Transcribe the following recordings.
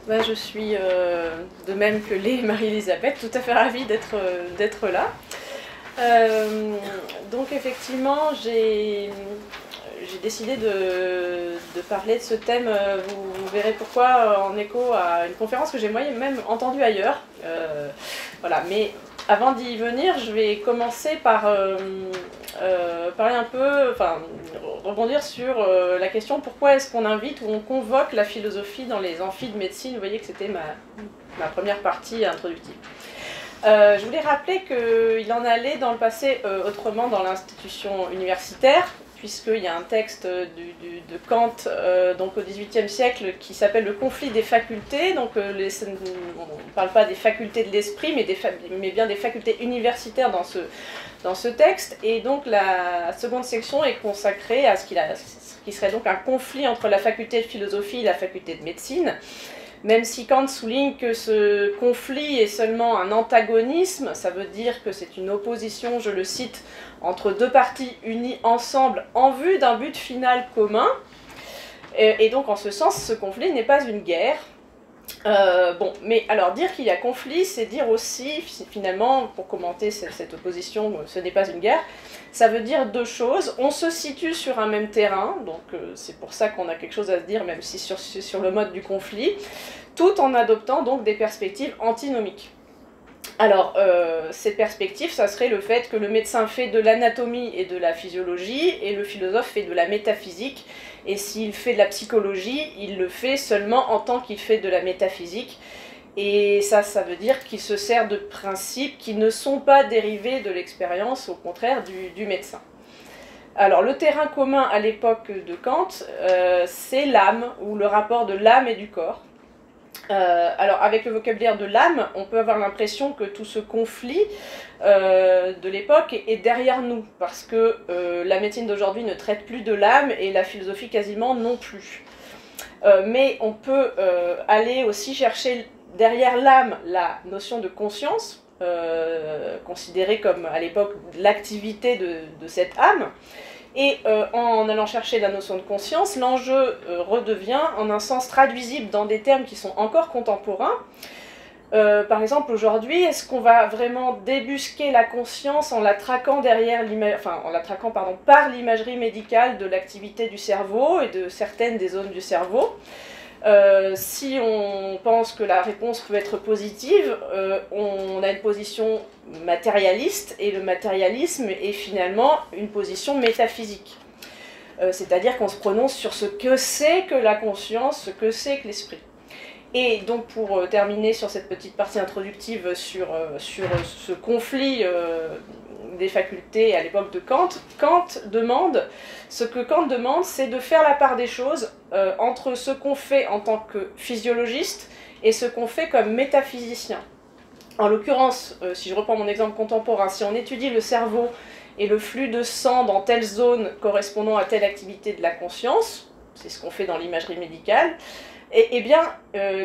Bah, je suis, de même que Marie-Elisabeth, tout à fait ravie d'être là. Donc effectivement, j'ai décidé de parler de ce thème, vous verrez pourquoi, en écho à une conférence que j'ai moi-même entendue ailleurs. Voilà, mais avant d'y venir, je vais commencer par parler un peu, enfin, rebondir sur la question pourquoi est-ce qu'on invite ou on convoque la philosophie dans les amphis de médecine. Vous voyez que c'était ma première partie introductive. Je voulais rappeler qu'il en allait dans le passé autrement dans l'institution universitaire, puisqu'il y a un texte de Kant, donc au XVIIIe siècle, qui s'appelle Le conflit des facultés. Donc on ne parle pas des facultés de l'esprit, mais bien des facultés universitaires dans ce texte. Et donc la seconde section est consacrée à ce qui serait donc un conflit entre la faculté de philosophie et la faculté de médecine. Même si Kant souligne que ce conflit est seulement un antagonisme, ça veut dire que c'est une opposition, je le cite, entre deux parties unies ensemble en vue d'un but final commun. Et donc en ce sens, ce conflit n'est pas une guerre. Bon, mais alors dire qu'il y a conflit, c'est dire aussi, finalement, pour commenter cette opposition, ce n'est pas une guerre, ça veut dire deux choses. On se situe sur un même terrain, donc c'est pour ça qu'on a quelque chose à se dire, même si sur le mode du conflit, tout en adoptant donc des perspectives antinomiques. Alors, cette perspective, ça serait le fait que le médecin fait de l'anatomie et de la physiologie, et le philosophe fait de la métaphysique, et s'il fait de la psychologie, il le fait seulement en tant qu'il fait de la métaphysique. Et ça veut dire qu'il se sert de principes qui ne sont pas dérivés de l'expérience, au contraire du médecin. Alors, le terrain commun à l'époque de Kant, c'est l'âme, ou le rapport de l'âme et du corps. Alors, avec le vocabulaire de l'âme, on peut avoir l'impression que tout ce conflit de l'époque est derrière nous, parce que la médecine d'aujourd'hui ne traite plus de l'âme et la philosophie quasiment non plus. Mais on peut aller aussi chercher derrière l'âme la notion de conscience, considérée comme à l'époque l'activité de cette âme. Et en allant chercher la notion de conscience, l'enjeu redevient en un sens traduisible dans des termes qui sont encore contemporains. Par exemple, aujourd'hui, est-ce qu'on va vraiment débusquer la conscience en la traquant par l'imagerie médicale de l'activité du cerveau et de certaines des zones du cerveau? Si on pense que la réponse peut être positive, on a une position matérialiste, et le matérialisme est finalement une position métaphysique. C'est-à-dire qu'on se prononce sur ce que c'est que la conscience, ce que c'est que l'esprit. Et donc pour terminer sur cette petite partie introductive sur ce conflit des facultés à l'époque de Kant, ce que Kant demande, c'est de faire la part des choses entre ce qu'on fait en tant que physiologiste et ce qu'on fait comme métaphysicien. En l'occurrence, si je reprends mon exemple contemporain, si on étudie le cerveau et le flux de sang dans telle zone correspondant à telle activité de la conscience, c'est ce qu'on fait dans l'imagerie médicale, eh bien,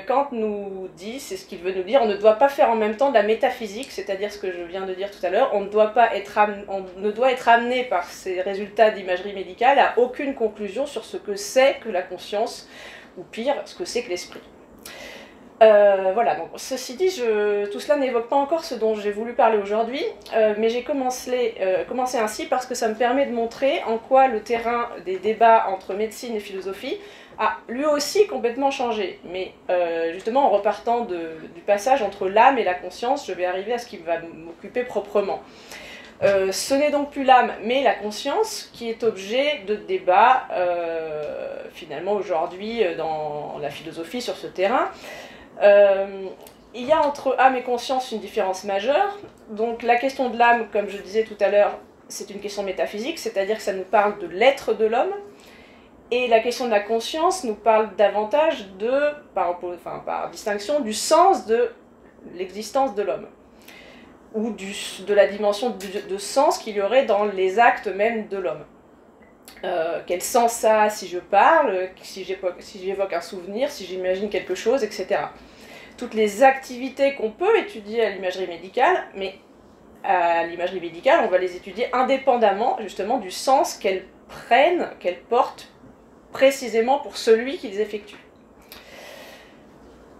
Kant nous dit, c'est ce qu'il veut nous dire, on ne doit pas faire en même temps de la métaphysique, c'est-à-dire ce que je viens de dire tout à l'heure, on ne doit être amené par ces résultats d'imagerie médicale à aucune conclusion sur ce que c'est que la conscience, ou pire, ce que c'est que l'esprit. Voilà, donc ceci dit, tout cela n'évoque pas encore ce dont j'ai voulu parler aujourd'hui, mais j'ai commencé ainsi parce que ça me permet de montrer en quoi le terrain des débats entre médecine et philosophie a lui aussi complètement changé. Mais justement, en repartant du passage entre l'âme et la conscience, je vais arriver à ce qui va m'occuper proprement. Ce n'est donc plus l'âme, mais la conscience qui est objet de débat, finalement, aujourd'hui, dans la philosophie sur ce terrain. Il y a entre âme et conscience une différence majeure. Donc la question de l'âme, comme je disais tout à l'heure, c'est une question métaphysique, c'est-à-dire que ça nous parle de l'être de l'homme. Et la question de la conscience nous parle davantage par distinction, du sens de l'existence de l'homme. Ou de la dimension de sens qu'il y aurait dans les actes même de l'homme. Quel sens ça a si je parle, si j'évoque un souvenir, si j'imagine quelque chose, etc. Toutes les activités qu'on peut étudier à l'imagerie médicale, mais à l'imagerie médicale, on va les étudier indépendamment justement du sens qu'elles prennent, qu'elles portent précisément pour celui qu'ils effectuent.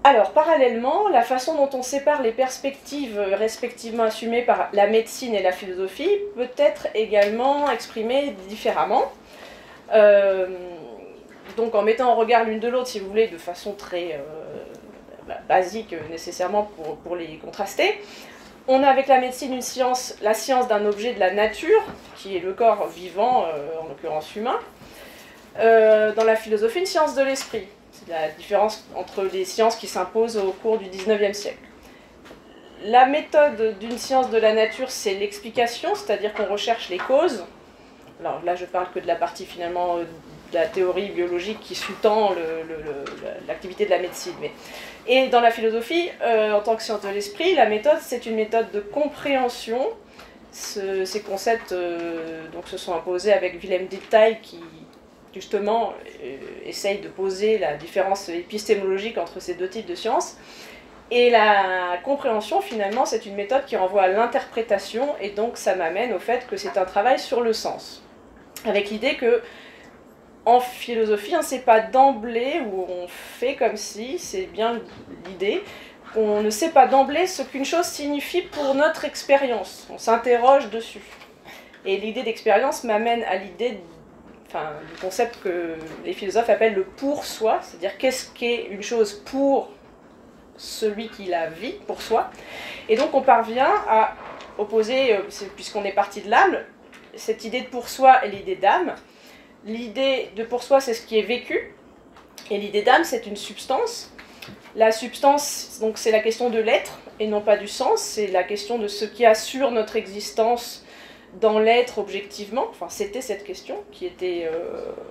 Alors, parallèlement, la façon dont on sépare les perspectives respectivement assumées par la médecine et la philosophie peut être également exprimée différemment. Donc en mettant en regard l'une de l'autre, si vous voulez, de façon très basique nécessairement pour les contraster, on a avec la médecine une science, la science d'un objet de la nature, qui est le corps vivant, en l'occurrence humain. Dans la philosophie, une science de l'esprit. C'est la différence entre les sciences qui s'imposent au cours du XIXe siècle. La méthode d'une science de la nature, c'est l'explication, c'est-à-dire qu'on recherche les causes. Alors là, je parle que de la partie finalement de la théorie biologique qui sous-tend l'activité de la médecine. Et dans la philosophie, en tant que science de l'esprit, la méthode, c'est une méthode de compréhension. Ces concepts donc, se sont imposés avec Willem Dieteil qui justement essaye de poser la différence épistémologique entre ces deux types de sciences. Et la compréhension, finalement, c'est une méthode qui renvoie à l'interprétation, et donc ça m'amène au fait que c'est un travail sur le sens. Avec l'idée que, en philosophie, c'est pas d'emblée où on fait comme si, c'est bien l'idée, on ne sait pas d'emblée ce qu'une chose signifie pour notre expérience. On s'interroge dessus. Et l'idée d'expérience m'amène à l'idée du concept que les philosophes appellent le pour soi, c'est-à-dire qu'est-ce qu'est une chose pour celui qui la vit, pour soi. Et donc on parvient à opposer, puisqu'on est parti de l'âme, cette idée de pour soi et l'idée d'âme. L'idée de pour soi, c'est ce qui est vécu, et l'idée d'âme, c'est une substance. La substance, donc c'est la question de l'être, et non pas du sens, c'est la question de ce qui assure notre existence dans l'être objectivement. Enfin, c'était cette question qui était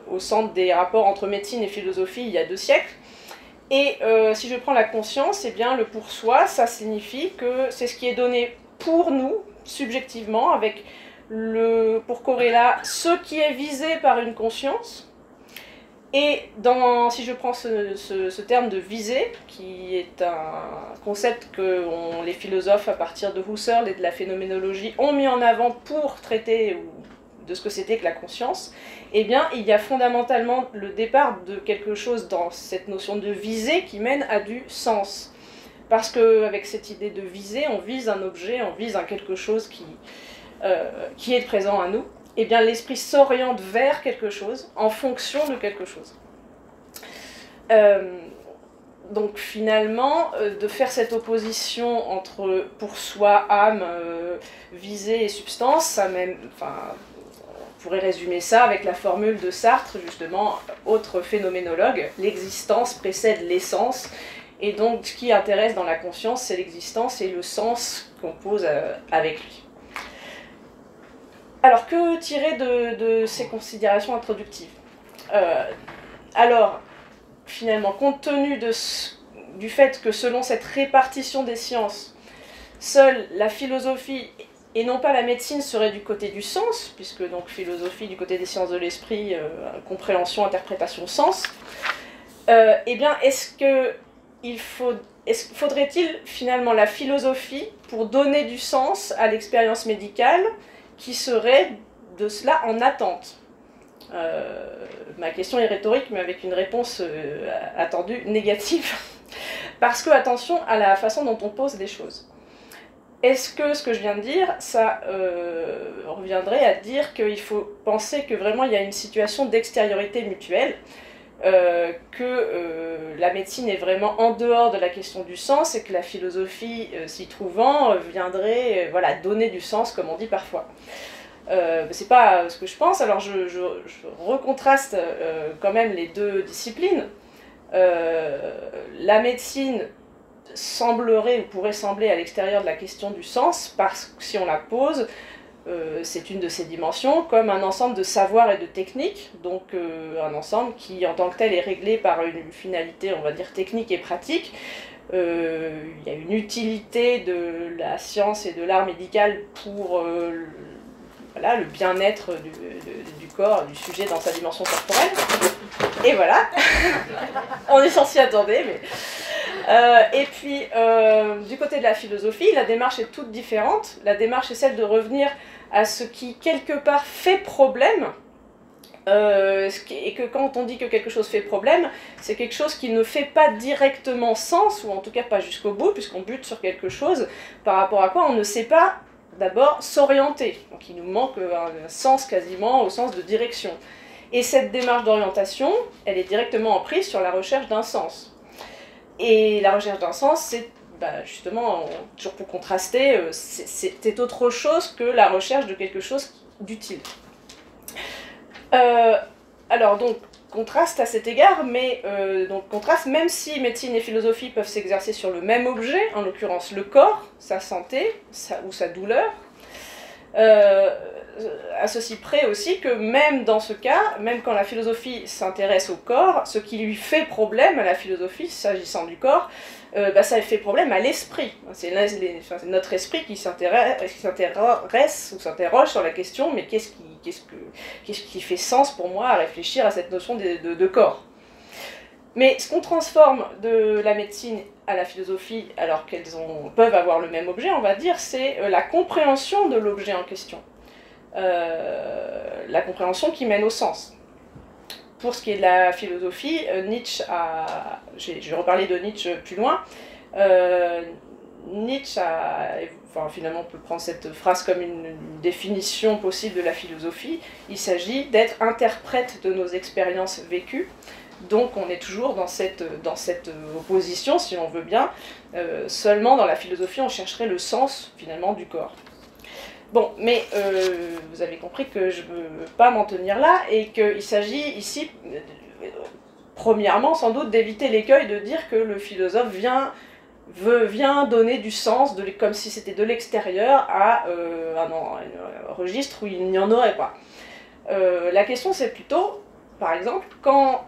au centre des rapports entre médecine et philosophie il y a 2 siècles. Et si je prends la conscience, eh bien le pour soi, ça signifie que c'est ce qui est donné pour nous, subjectivement, avec pour corrélat ce qui est visé par une conscience. Et si je prends ce terme de visée, qui est un concept que les philosophes, à partir de Husserl et de la phénoménologie, ont mis en avant pour traiter de ce que c'était que la conscience, eh bien, il y a fondamentalement le départ de quelque chose dans cette notion de visée qui mène à du sens. Parce qu'avec cette idée de visée, on vise un objet, on vise un quelque chose qui est présent à nous. Eh bien, l'esprit s'oriente vers quelque chose en fonction de quelque chose. Donc finalement, de faire cette opposition entre pour soi, âme, visée et substance, on pourrait résumer ça avec la formule de Sartre, justement, autre phénoménologue, l'existence précède l'essence, et donc ce qui intéresse dans la conscience, c'est l'existence et le sens qu'on pose avec lui. Alors, que tirer de ces considérations introductives ? Alors, finalement, compte tenu du fait que selon cette répartition des sciences, seule la philosophie et non pas la médecine serait du côté du sens, puisque donc philosophie du côté des sciences de l'esprit, compréhension, interprétation, sens, eh bien, faudrait-il finalement la philosophie pour donner du sens à l'expérience médicale qui serait de cela en attente? Ma question est rhétorique, mais avec une réponse attendue négative. Parce que, attention à la façon dont on pose les choses. Est-ce que ce que je viens de dire, ça reviendrait à dire qu'il faut penser que vraiment il y a une situation d'extériorité mutuelle, que la médecine est vraiment en dehors de la question du sens et que la philosophie, s'y trouvant, viendrait donner du sens, comme on dit parfois. C'est pas ce que je pense, alors je recontraste quand même les deux disciplines. La médecine semblerait ou pourrait sembler à l'extérieur de la question du sens, parce que si on la pose, c'est une de ces dimensions, comme un ensemble de savoirs et de techniques, donc un ensemble qui en tant que tel est réglé par une finalité, on va dire, technique et pratique. Il y a une utilité de la science et de l'art médical pour le bien-être du corps, du sujet dans sa dimension corporelle. Et voilà, on est censé attendre, mais... et puis, du côté de la philosophie, la démarche est toute différente. La démarche est celle de revenir à ce qui, quelque part, fait problème, Et que quand on dit que quelque chose fait problème, c'est quelque chose qui ne fait pas directement sens, ou en tout cas pas jusqu'au bout, puisqu'on bute sur quelque chose par rapport à quoi on ne sait pas d'abord s'orienter. Donc il nous manque un sens quasiment au sens de direction. Et cette démarche d'orientation, elle est directement en prise sur la recherche d'un sens. Et la recherche d'un sens, c'est justement, toujours pour contraster, c'est autre chose que la recherche de quelque chose d'utile. Alors donc, contraste à cet égard, mais donc contraste, même si médecine et philosophie peuvent s'exercer sur le même objet, en l'occurrence le corps, sa santé ou sa douleur, à ceci près aussi que même dans ce cas, même quand la philosophie s'intéresse au corps, ce qui lui fait problème à la philosophie, s'agissant du corps, ça fait problème à l'esprit. C'est notre esprit qui s'intéresse ou s'interroge sur la question, mais qu'est-ce qui fait sens pour moi à réfléchir à cette notion de corps? Mais ce qu'on transforme de la médecine à la philosophie, alors qu'elles peuvent avoir le même objet, on va dire, c'est la compréhension de l'objet en question. La compréhension qui mène au sens. Pour ce qui est de la philosophie, Nietzsche a... Je vais reparler de Nietzsche plus loin. Nietzsche a... Enfin, finalement, on peut prendre cette phrase comme une définition possible de la philosophie. Il s'agit d'être interprète de nos expériences vécues. Donc on est toujours dans cette opposition, si on veut bien. Seulement dans la philosophie, on chercherait le sens, finalement, du corps. Bon, mais vous avez compris que je ne veux pas m'en tenir là, et qu'il s'agit ici, premièrement, sans doute, d'éviter l'écueil de dire que le philosophe vient donner du sens, comme si c'était de l'extérieur, à un registre où il n'y en aurait pas. La question, c'est plutôt, par exemple, quand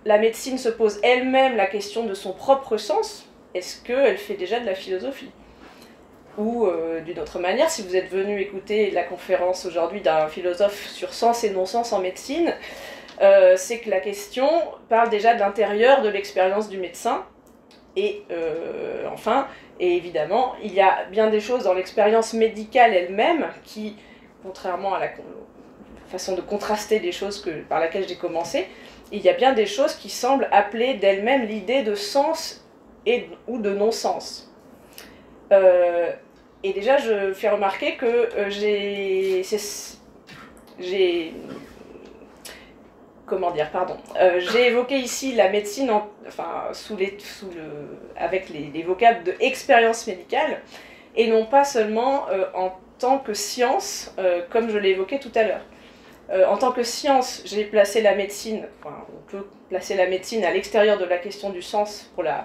la médecine se pose elle-même la question de son propre sens, est-ce qu'elle fait déjà de la philosophie? Ou d'une autre manière, si vous êtes venu écouter la conférence aujourd'hui d'un philosophe sur sens et non-sens en médecine, c'est que la question parle déjà de l'intérieur de l'expérience du médecin. Et enfin, et évidemment, il y a bien des choses dans l'expérience médicale elle-même qui, contrairement à la façon de contraster les choses par laquelle j'ai commencé, il y a bien des choses qui semblent appeler d'elles-mêmes l'idée de sens ou de non-sens. Et déjà, je fais remarquer que j'ai évoqué ici la médecine avec les vocables de expérience médicale, et non pas seulement en tant que science, comme je l'ai évoqué tout à l'heure. En tant que science, j'ai placé la médecine, on peut placer la médecine à l'extérieur de la question du sens pour la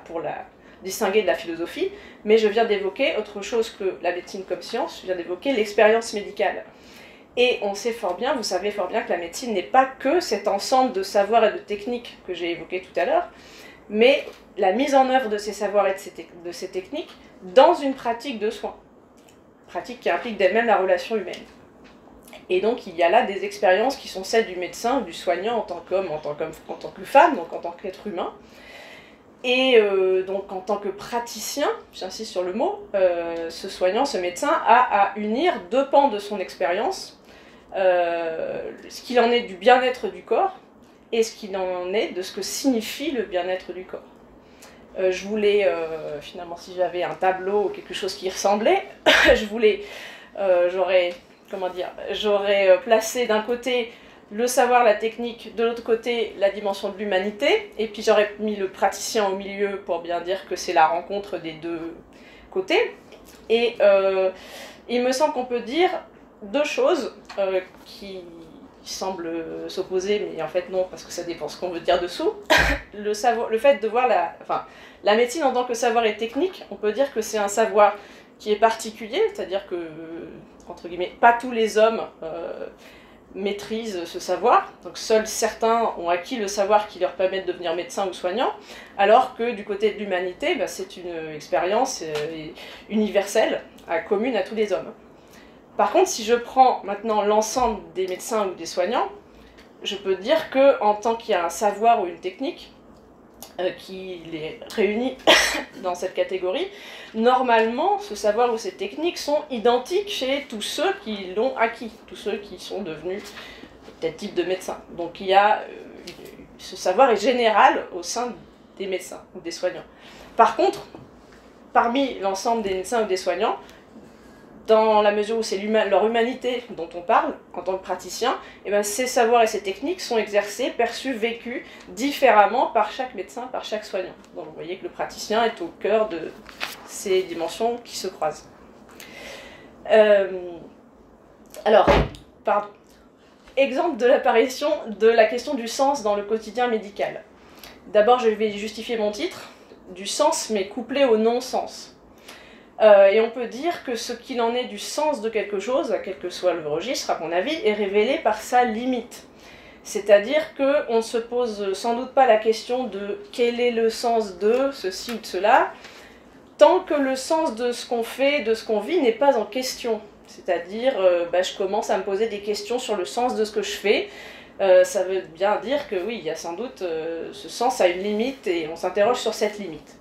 distinguer de la philosophie, mais je viens d'évoquer autre chose que la médecine comme science, je viens d'évoquer l'expérience médicale. Et on sait fort bien, vous savez fort bien que la médecine n'est pas que cet ensemble de savoirs et de techniques que j'ai évoqué tout à l'heure, mais la mise en œuvre de ces savoirs et de ces techniques dans une pratique de soins. Pratique qui implique d'elle-même la relation humaine. Et donc il y a là des expériences qui sont celles du médecin ou du soignant en tant qu'homme, en tant que femme, donc en tant qu'être humain. Et donc en tant que praticien, j'insiste sur le mot, ce soignant, ce médecin a à unir deux pans de son expérience, ce qu'il en est du bien-être du corps et ce qu'il en est de ce que signifie le bien-être du corps. Je voulais, finalement, si j'avais un tableau ou quelque chose qui y ressemblait, j'aurais placé d'un côté le savoir, la technique, de l'autre côté la dimension de l'humanité, et puis j'aurais mis le praticien au milieu pour bien dire que c'est la rencontre des deux côtés. Et il me semble qu'on peut dire deux choses qui semblent s'opposer, mais en fait non, parce que ça dépend ce qu'on veut dire dessous. Le fait de voir la médecine en tant que savoir et technique, on peut dire que c'est un savoir qui est particulier, c'est-à-dire que, entre guillemets, pas tous les hommes maîtrisent ce savoir, donc seuls certains ont acquis le savoir qui leur permet de devenir médecin ou soignant, alors que du côté de l'humanité, c'est une expérience universelle, commune à tous les hommes. Par contre, si je prends maintenant l'ensemble des médecins ou des soignants, je peux dire qu'en tant qu'il y a un savoir ou une technique, qui les réunit dans cette catégorie. Normalement, ce savoir ou ces techniques sont identiques chez tous ceux qui l'ont acquis, tous ceux qui sont devenus tel type de médecin. Donc il y a, ce savoir est général au sein des médecins ou des soignants. Par contre, parmi l'ensemble des médecins ou des soignants, dans la mesure où c'est leur humanité dont on parle en tant que praticien, et bien ces savoirs et ces techniques sont exercés, perçus, vécus différemment par chaque médecin, par chaque soignant. Donc vous voyez que le praticien est au cœur de ces dimensions qui se croisent. Alors, pardon. Exemple de l'apparition de la question du sens dans le quotidien médical. D'abord, je vais justifier mon titre, du sens mais couplé au non-sens. Et on peut dire que ce qu'il en est du sens de quelque chose, quel que soit le registre à mon avis, est révélé par sa limite. C'est-à-dire qu'on ne se pose sans doute pas la question de quel est le sens de ceci ou de cela, tant que le sens de ce qu'on fait, de ce qu'on vit n'est pas en question. C'est-à-dire, je commence à me poser des questions sur le sens de ce que je fais. Ça veut bien dire que oui, il y a sans doute ce sens a une limite et on s'interroge sur cette limite.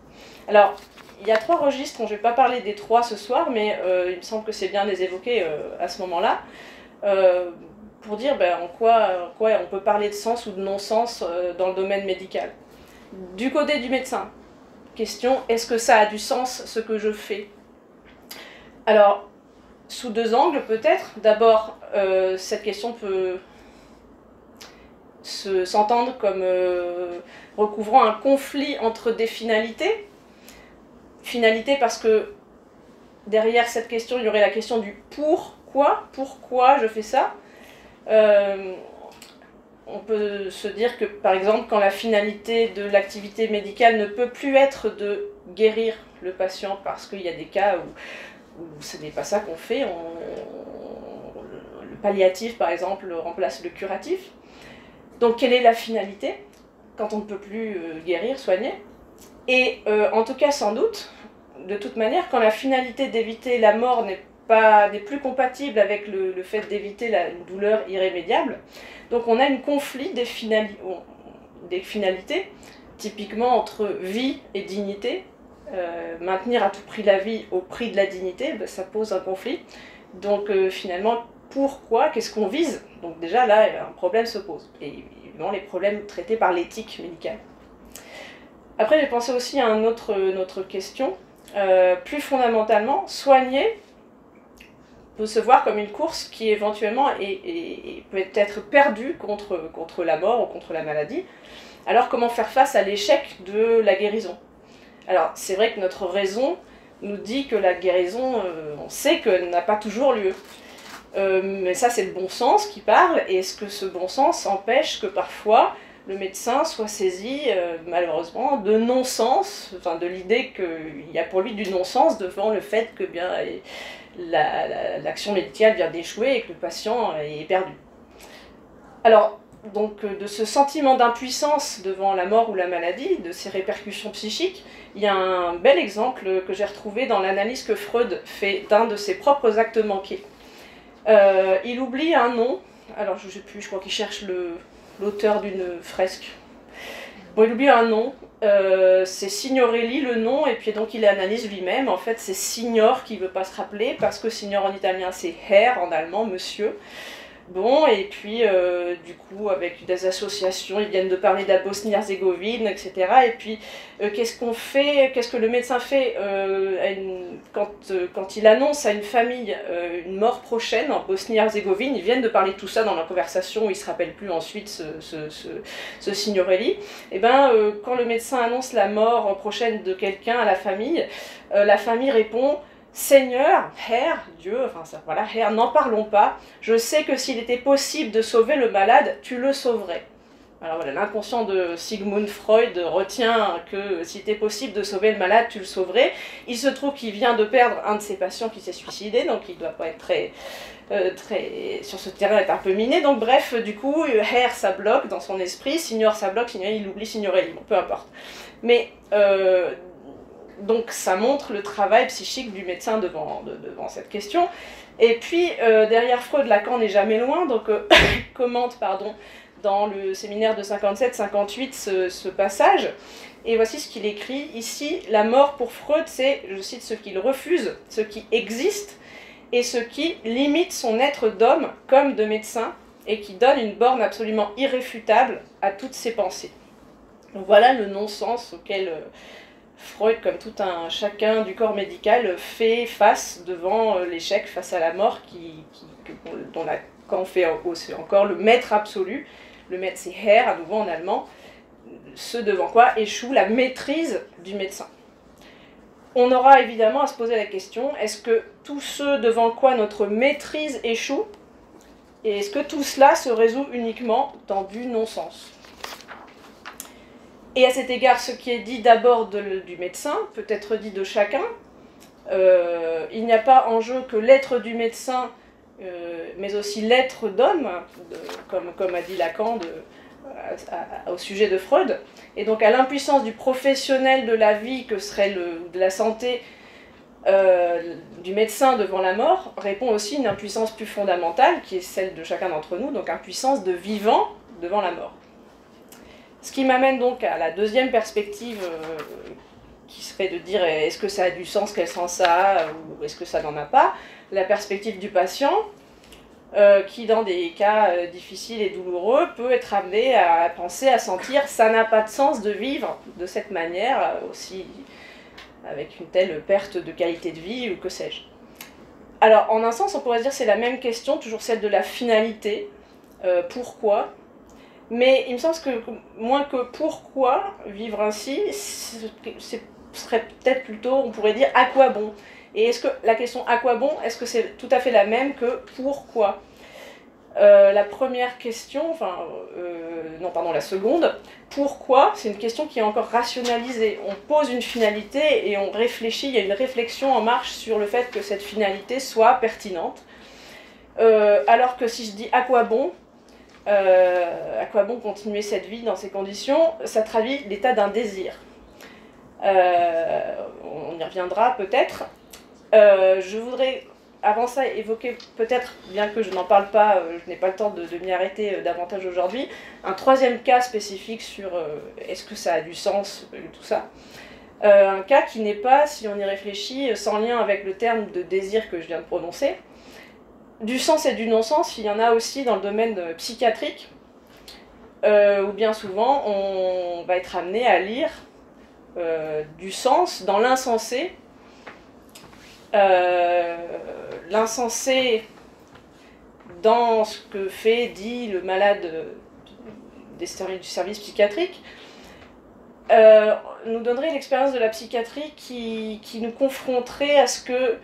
Alors, il y a 3 registres, je ne vais pas parler des 3 ce soir, mais il me semble que c'est bien de les évoquer à ce moment-là, pour dire en quoi on peut parler de sens ou de non-sens dans le domaine médical. Du côté du médecin, question, est-ce que ça a du sens ce que je fais? Alors, sous 2 angles peut-être. D'abord, cette question peut s'entendre comme recouvrant un conflit entre des finalités. Finalité parce que derrière cette question, il y aurait la question du pourquoi je fais ça. On peut se dire que, par exemple, quand la finalité de l'activité médicale ne peut plus être de guérir le patient, parce qu'il y a des cas où ce n'est pas ça qu'on fait, le palliatif, par exemple, remplace le curatif. Donc, quelle est la finalité quand on ne peut plus guérir, soigner? Et en tout cas, sans doute, de toute manière, quand la finalité d'éviter la mort n'est plus compatible avec le fait d'éviter une douleur irrémédiable, donc on a un conflit des finalités, typiquement entre vie et dignité. Maintenir à tout prix la vie au prix de la dignité, ça pose un conflit. Donc finalement, pourquoi? Qu'est-ce qu'on vise? Donc déjà là, un problème se pose. Et évidemment, les problèmes traités par l'éthique médicale. Après, j'ai pensé aussi à une autre question. Plus fondamentalement, soigner peut se voir comme une course qui éventuellement peut être perdue contre la mort ou contre la maladie. Alors comment faire face à l'échec de la guérison? Alors c'est vrai que notre raison nous dit que la guérison, on sait qu'elle n'a pas toujours lieu. Mais ça c'est le bon sens qui parle, et est-ce que ce bon sens empêche que parfois le médecin soit saisi, malheureusement, de non-sens, enfin de l'idée qu'il y a pour lui du non-sens devant le fait que l'action médicale vient d'échouer et que le patient est perdu. Alors, donc, de ce sentiment d'impuissance devant la mort ou la maladie, de ces répercussions psychiques, il y a un bel exemple que j'ai retrouvé dans l'analyse que Freud fait d'un de ses propres actes manqués. Il oublie un nom, alors je ne sais plus, je crois qu'il cherche l'auteur d'une fresque. Bon, il oublie un nom, c'est Signorelli le nom, et puis donc il analyse lui-même. En fait, c'est Signor qui ne veut pas se rappeler, parce que Signor en italien c'est Herr, en allemand, monsieur. Bon, et puis du coup, avec des associations, ils viennent de parler de la Bosnie-Herzégovine, etc. Et puis, qu'est-ce qu'on fait, qu'est-ce que le médecin fait quand il annonce à une famille une mort prochaine en Bosnie-Herzégovine? Ils viennent de parler de tout ça dans la conversation, où ils ne se rappellent plus ensuite ce Signorelli. Et bien, quand le médecin annonce la mort prochaine de quelqu'un à la famille répond: Seigneur, Herr, Dieu, enfin ça, voilà, Herr, n'en parlons pas. Je sais que s'il était possible de sauver le malade, tu le sauverais. Alors voilà, l'inconscient de Sigmund Freud retient que s'il était possible de sauver le malade, tu le sauverais. Il se trouve qu'il vient de perdre un de ses patients qui s'est suicidé, donc il ne doit pas être très sur ce terrain, être un peu miné. Donc bref, du coup, Herr, ça bloque dans son esprit, Signor, ça bloque, Signor, il oublie Signorelli, bon, peu importe. Mais donc ça montre le travail psychique du médecin devant cette question. Et puis derrière Freud, Lacan n'est jamais loin, donc commente dans le séminaire de 57-58 ce passage. Et voici ce qu'il écrit ici. La mort pour Freud, c'est, je cite, ce qu'il refuse, ce qui existe, et ce qui limite son être d'homme comme de médecin, et qui donne une borne absolument irréfutable à toutes ses pensées. Donc voilà le non-sens auquel Freud, comme tout un chacun du corps médical, fait face devant l'échec, face à la mort, dont Lacan fait encore le maître absolu. Le maître, c'est Herr, à nouveau en allemand, ce devant quoi échoue la maîtrise du médecin. On aura évidemment à se poser la question, est-ce que tout ce devant quoi notre maîtrise échoue, et est-ce que tout cela se résout uniquement dans du non-sens? Et à cet égard, ce qui est dit d'abord du médecin peut être dit de chacun. Il n'y a pas en jeu que l'être du médecin, mais aussi l'être d'homme, comme a dit Lacan au sujet de Freud. Et donc à l'impuissance du professionnel de la vie, que serait de la santé, du médecin devant la mort, répond aussi une impuissance plus fondamentale, qui est celle de chacun d'entre nous, donc impuissance de vivant devant la mort. Ce qui m'amène donc à la deuxième perspective, qui serait de dire est-ce que ça a du sens, quel sens ça a, ou est-ce que ça n'en a pas, la perspective du patient, qui dans des cas difficiles et douloureux peut être amené à penser, à sentir ça n'a pas de sens de vivre de cette manière, aussi avec une telle perte de qualité de vie ou que sais-je. Alors en un sens on pourrait se dire c'est la même question, toujours celle de la finalité, pourquoi. Mais il me semble que moins que pourquoi vivre ainsi, ce serait peut-être plutôt, on pourrait dire, à quoi bon? Et est-ce que la question à quoi bon, est-ce que c'est tout à fait la même que pourquoi? La première question, la seconde, pourquoi, c'est une question qui est encore rationalisée. On pose une finalité et on réfléchit, il y a une réflexion en marche sur le fait que cette finalité soit pertinente. Alors que si je dis à quoi bon continuer cette vie dans ces conditions, ça traduit l'état d'un désir. On y reviendra peut-être. Je voudrais avant ça évoquer peut-être, bien que je n'en parle pas, je n'ai pas le temps de m'y arrêter davantage aujourd'hui, un troisième cas spécifique sur est-ce que ça a du sens, tout ça. Un cas qui n'est pas, si on y réfléchit, sans lien avec le terme de désir que je viens de prononcer. Du sens et du non-sens, il y en a aussi dans le domaine psychiatrique, où bien souvent on va être amené à lire du sens dans l'insensé. L'insensé dans ce que dit le malade du service psychiatrique nous donnerait l'expérience de la psychiatrie qui nous confronterait à ce que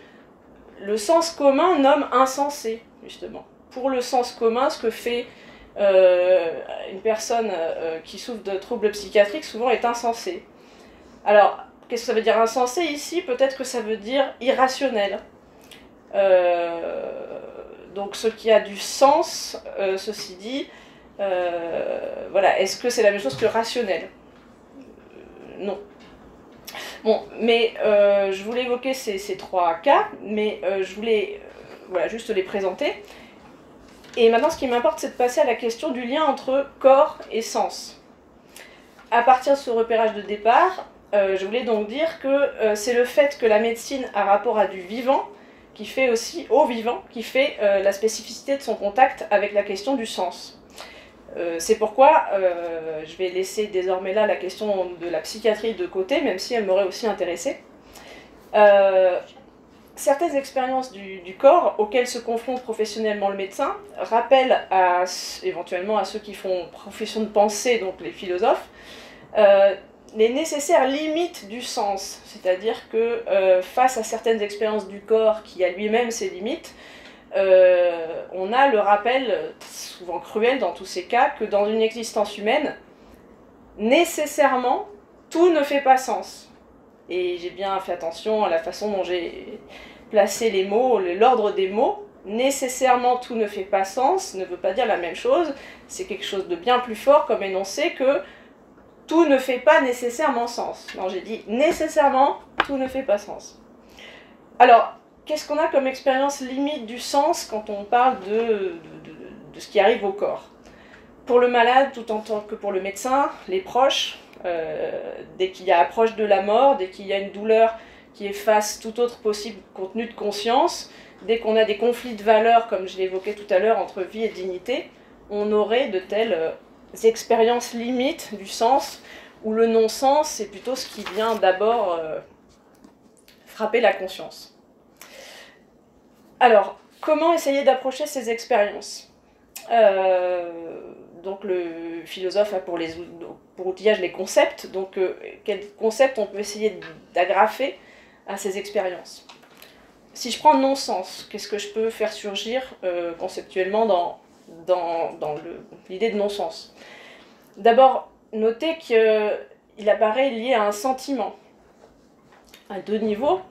le sens commun nomme insensé, justement. Pour le sens commun, ce que fait une personne qui souffre de troubles psychiatriques souvent est insensé. Alors, qu'est-ce que ça veut dire insensé ici? Peut-être que ça veut dire irrationnel. Donc ce qui a du sens, ceci dit, voilà, est-ce que c'est la même chose que rationnel? Non. Bon, mais je voulais évoquer ces trois cas, mais je voulais voilà, juste les présenter. Et maintenant, ce qui m'importe, c'est de passer à la question du lien entre corps et sens. À partir de ce repérage de départ, je voulais donc dire que c'est le fait que la médecine a rapport à du vivant, qui fait aussi, au vivant, qui fait la spécificité de son contact avec la question du sens. C'est pourquoi je vais laisser désormais là la question de la psychiatrie de côté, même si elle m'aurait aussi intéressée. Certaines expériences du corps auxquelles se confronte professionnellement le médecin rappellent éventuellement à ceux qui font profession de pensée, donc les philosophes, les nécessaires limites du sens. C'est-à-dire que face à certaines expériences du corps qui a lui-même ses limites, on a le rappel, souvent cruel dans tous ces cas, que dans une existence humaine, nécessairement, tout ne fait pas sens. Et j'ai bien fait attention à la façon dont j'ai placé les mots, l'ordre des mots. Nécessairement, tout ne fait pas sens, ne veut pas dire la même chose. C'est quelque chose de bien plus fort comme énoncé que tout ne fait pas nécessairement sens. Non, j'ai dit nécessairement, tout ne fait pas sens. Alors, qu'est-ce qu'on a comme expérience limite du sens quand on parle de ce qui arrive au corps? pour le malade tout en tant que pour le médecin, les proches, dès qu'il y a approche de la mort, dès qu'il y a une douleur qui efface tout autre possible contenu de conscience, dès qu'on a des conflits de valeurs, comme je l'évoquais tout à l'heure, entre vie et dignité, on aurait de telles expériences limites du sens, où le non-sens, c'est plutôt ce qui vient d'abord frapper la conscience. Alors, comment essayer d'approcher ces expériences ? Donc le philosophe a pour outillage les concepts, donc quels concepts on peut essayer d'agrafer à ces expériences. Si je prends non-sens, qu'est-ce que je peux faire surgir conceptuellement dans l'idée de non-sens ? D'abord, notez qu'il apparaît lié à un sentiment, à deux niveaux.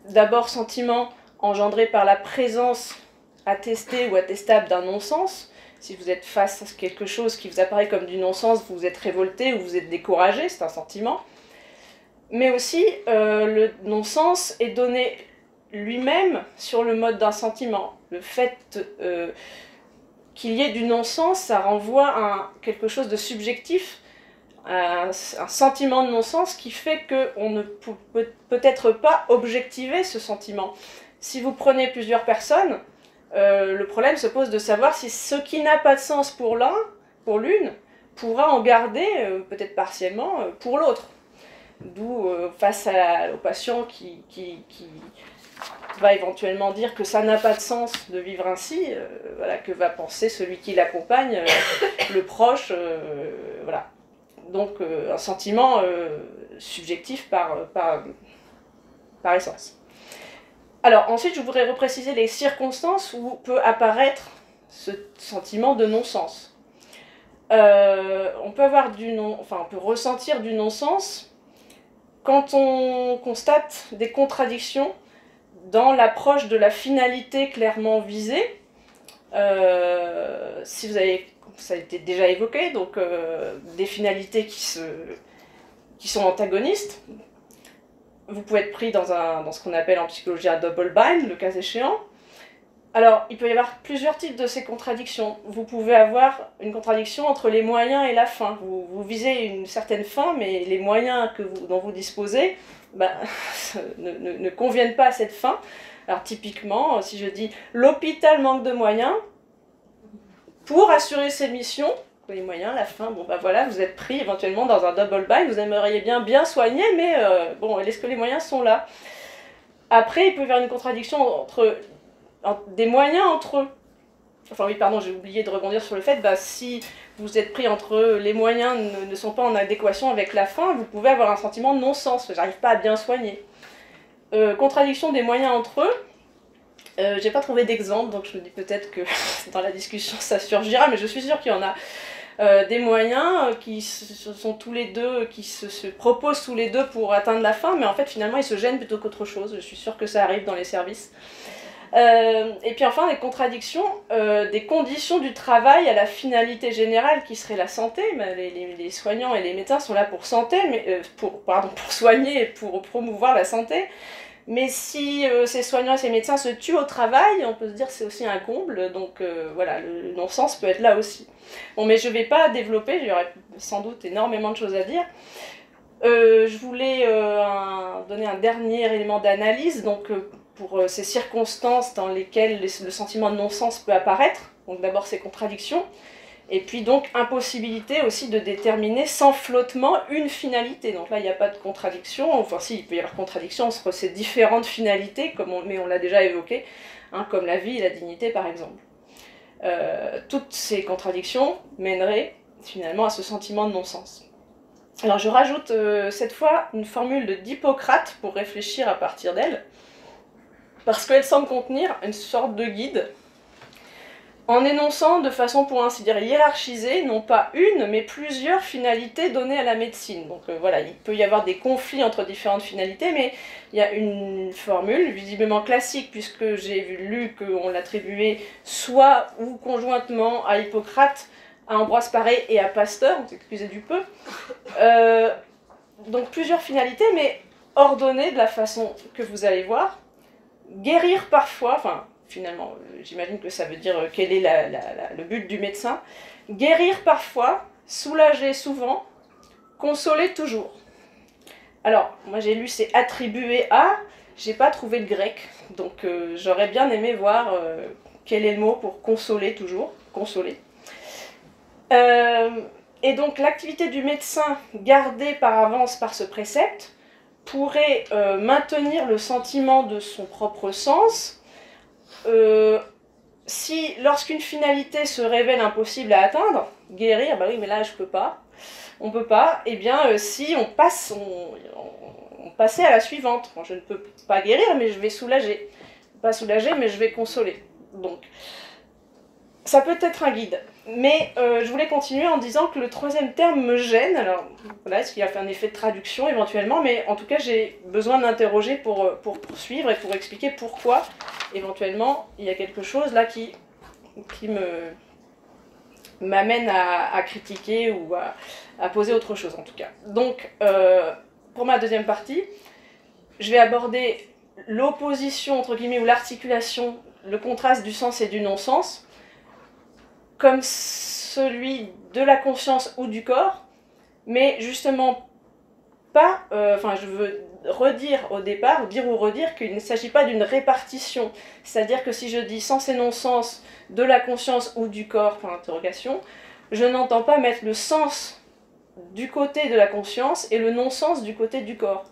D'abord, sentiment engendré par la présence attestée ou attestable d'un non-sens. Si vous êtes face à quelque chose qui vous apparaît comme du non-sens, vous êtes révolté ou vous êtes découragé, c'est un sentiment. Mais aussi, le non-sens est donné lui-même sur le mode d'un sentiment. Le fait qu'il y ait du non-sens, ça renvoie à quelque chose de subjectif, un sentiment de non-sens qui fait qu'on ne peut peut-être pas objectiver ce sentiment. Si vous prenez plusieurs personnes, le problème se pose de savoir si ce qui n'a pas de sens pour l'un, pour l'une, pourra en garder, peut-être partiellement, pour l'autre. D'où, face au patient qui va éventuellement dire que ça n'a pas de sens de vivre ainsi, voilà, que va penser celui qui l'accompagne, le proche, voilà. Donc un sentiment subjectif par essence. Alors ensuite, je voudrais repréciser les circonstances où peut apparaître ce sentiment de non-sens. On peut on peut ressentir du non-sens quand on constate des contradictions dans l'approche de la finalité clairement visée. Si ça a été déjà évoqué, donc des finalités qui sont antagonistes. Vous pouvez être pris dans ce qu'on appelle en psychologie un double bind, le cas échéant. Alors, il peut y avoir plusieurs types de ces contradictions. Vous pouvez avoir une contradiction entre les moyens et la fin. Vous visez une certaine fin, mais les moyens dont vous disposez ne conviennent pas à cette fin. Alors, typiquement, si je dis « l'hôpital manque de moyens », pour assurer ses missions, les moyens, la fin, voilà, vous êtes pris éventuellement dans un double bind, vous aimeriez bien soigner, mais est-ce que les moyens sont là ? Après, il peut y avoir une contradiction des moyens entre eux. Enfin oui, pardon, j'ai oublié de rebondir sur le fait, si vous êtes pris entre les moyens ne sont pas en adéquation avec la fin, vous pouvez avoir un sentiment de non-sens, j'arrive pas à bien soigner. Contradiction des moyens entre eux, j'ai pas trouvé d'exemple, donc je me dis peut-être que dans la discussion ça surgira, mais je suis sûre qu'il y en a des moyens qui sont tous les deux, qui se proposent tous les deux pour atteindre la fin, mais en fait finalement ils se gênent plutôt qu'autre chose. Je suis sûre que ça arrive dans les services. Et puis enfin, des contradictions, des conditions du travail à la finalité générale qui serait la santé. Les soignants et les médecins sont là pour pour soigner et pour promouvoir la santé. Mais si ces soignants et ces médecins se tuent au travail, on peut se dire que c'est aussi un comble, donc voilà, le non-sens peut être là aussi. Bon, mais je ne vais pas développer, il y aurait sans doute énormément de choses à dire. Je voulais donner un dernier élément d'analyse, donc pour ces circonstances dans lesquelles le sentiment de non-sens peut apparaître, donc d'abord ces contradictions, et puis donc impossibilité aussi de déterminer sans flottement une finalité. Donc là il n'y a pas de contradiction, enfin si, il peut y avoir contradiction entre ces différentes finalités, mais on l'a déjà évoqué, comme la vie et la dignité par exemple. Toutes ces contradictions mèneraient finalement à ce sentiment de non-sens. Alors je rajoute cette fois une formule d'Hippocrate pour réfléchir à partir d'elle, parce qu'elle semble contenir une sorte de guide, en énonçant de façon pour ainsi dire hiérarchisée, non pas une, mais plusieurs finalités données à la médecine. Donc voilà, il peut y avoir des conflits entre différentes finalités, mais il y a une formule, visiblement classique, puisque j'ai lu qu'on l'attribuait soit ou conjointement à Hippocrate, à Ambroise Paré et à Pasteur, excusez du peu. Donc plusieurs finalités, mais ordonnées de la façon que vous allez voir. Guérir parfois, enfin finalement j'imagine que ça veut dire quel est le but du médecin. Guérir parfois, soulager souvent, consoler toujours. Alors, moi j'ai lu c'est attribué à, j'ai pas trouvé de grec, donc j'aurais bien aimé voir quel est le mot pour consoler toujours, consoler. Et donc l'activité du médecin gardée par avance par ce précepte pourrait maintenir le sentiment de son propre sens si, lorsqu'une finalité se révèle impossible à atteindre, guérir, bah oui mais là je peux pas, on peut pas, et bien si on passait à la suivante, bon, je ne peux pas guérir mais je vais soulager, pas soulager mais je vais consoler, donc ça peut être un guide. Mais je voulais continuer en disant que le troisième terme me gêne. Alors voilà, est-ce qu'il a fait un effet de traduction éventuellement, mais en tout cas j'ai besoin d'interroger pour poursuivre et pour expliquer pourquoi éventuellement il y a quelque chose là qui m'amène à critiquer ou à poser autre chose en tout cas. Donc pour ma deuxième partie, je vais aborder l'opposition entre guillemets ou l'articulation, le contraste du sens et du non-sens, comme celui de la conscience ou du corps, mais justement pas, je veux redire au départ, dire ou redire qu'il ne s'agit pas d'une répartition, c'est-à-dire que si je dis sens et non-sens de la conscience ou du corps, point d'interrogation, je n'entends pas mettre le sens du côté de la conscience et le non-sens du côté du corps.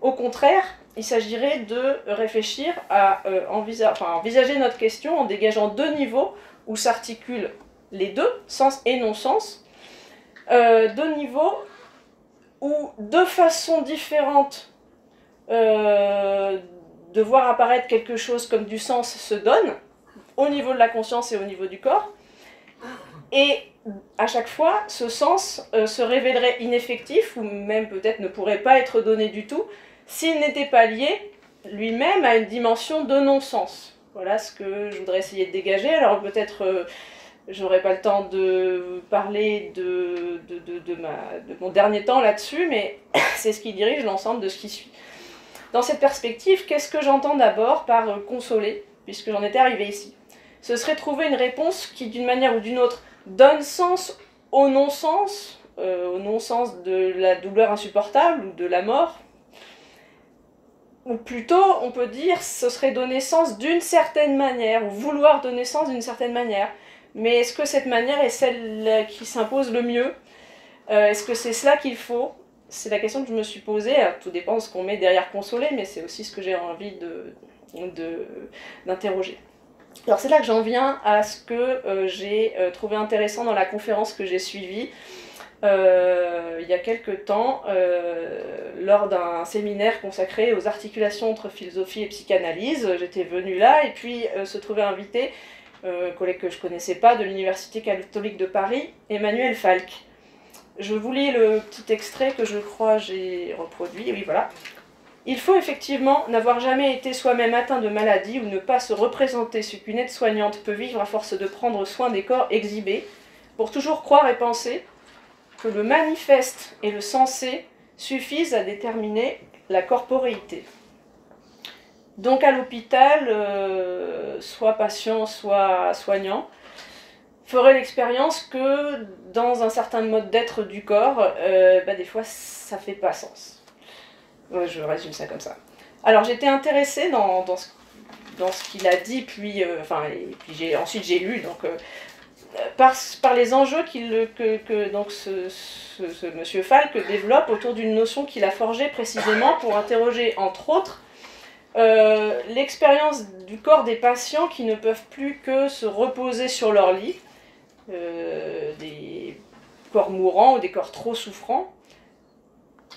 Au contraire, il s'agirait de réfléchir à envisager notre question en dégageant deux niveaux où s'articulent les deux, sens et non-sens, deux niveaux où deux façons différentes de voir apparaître quelque chose comme du sens se donnent, au niveau de la conscience et au niveau du corps, et à chaque fois, ce sens se révélerait ineffectif, ou même peut-être ne pourrait pas être donné du tout, s'il n'était pas lié lui-même à une dimension de non-sens. Voilà ce que je voudrais essayer de dégager. Alors peut-être je n'aurai pas le temps de parler de mon dernier temps là-dessus, mais c'est ce qui dirige l'ensemble de ce qui suit. Dans cette perspective, qu'est-ce que j'entends d'abord par consoler, puisque j'en étais arrivée ici? Ce serait trouver une réponse qui, d'une manière ou d'une autre, donne sens au non-sens de la douleur insupportable ou de la mort. Ou plutôt, on peut dire, ce serait donner sens d'une certaine manière, ou vouloir donner sens d'une certaine manière. Mais est-ce que cette manière est celle qui s'impose le mieux? Est-ce que c'est cela qu'il faut? C'est la question que je me suis posée. Alors, tout dépend de ce qu'on met derrière consoler, mais c'est aussi ce que j'ai envie d'interroger. Alors c'est là que j'en viens à ce que j'ai trouvé intéressant dans la conférence que j'ai suivie il y a quelque temps lors d'un séminaire consacré aux articulations entre philosophie et psychanalyse. J'étais venue là et puis se trouvait invité un collègue que je ne connaissais pas de l'Université catholique de Paris, Emmanuel Falk. Je vous lis le petit extrait que je crois j'ai reproduit, oui voilà. Il faut effectivement n'avoir jamais été soi-même atteint de maladie ou ne pas se représenter ce qu'une aide-soignante peut vivre à force de prendre soin des corps exhibés, pour toujours croire et penser que le manifeste et le sensé suffisent à déterminer la corporéité. Donc à l'hôpital, soit patient, soit soignant, ferait l'expérience que dans un certain mode d'être du corps, des fois ça fait pas sens. Je résume ça comme ça. Alors j'étais intéressée dans ce qu'il a dit, puis ensuite j'ai lu, donc par les enjeux que donc ce monsieur Falk développe autour d'une notion qu'il a forgée précisément pour interroger, entre autres, l'expérience du corps des patients qui ne peuvent plus que se reposer sur leur lit, des corps mourants ou des corps trop souffrants.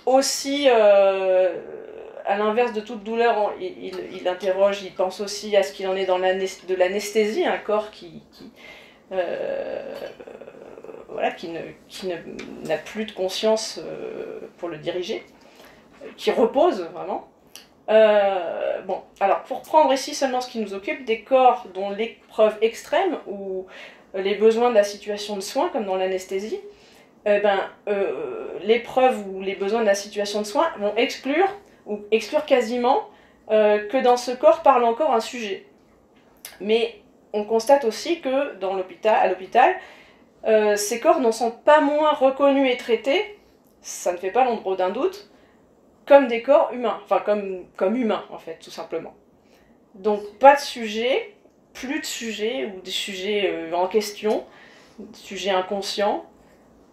Aussi, à l'inverse de toute douleur, il interroge, il pense aussi à ce qu'il en est de l'anesthésie, un corps qui n'a plus de conscience pour le diriger, qui repose vraiment. Alors pour prendre ici seulement ce qui nous occupe, des corps dont l'épreuve extrême ou les besoins de la situation de soins, comme dans l'anesthésie, l'épreuve ou les besoins de la situation de soins vont exclure quasiment que dans ce corps parle encore un sujet. Mais on constate aussi que à l'hôpital, ces corps n'en sont pas moins reconnus et traités, ça ne fait pas l'ombre d'un doute, comme des corps humains, enfin comme humains en fait, tout simplement. Donc pas de sujet, plus de sujets, ou des sujets en question, des sujets inconscients,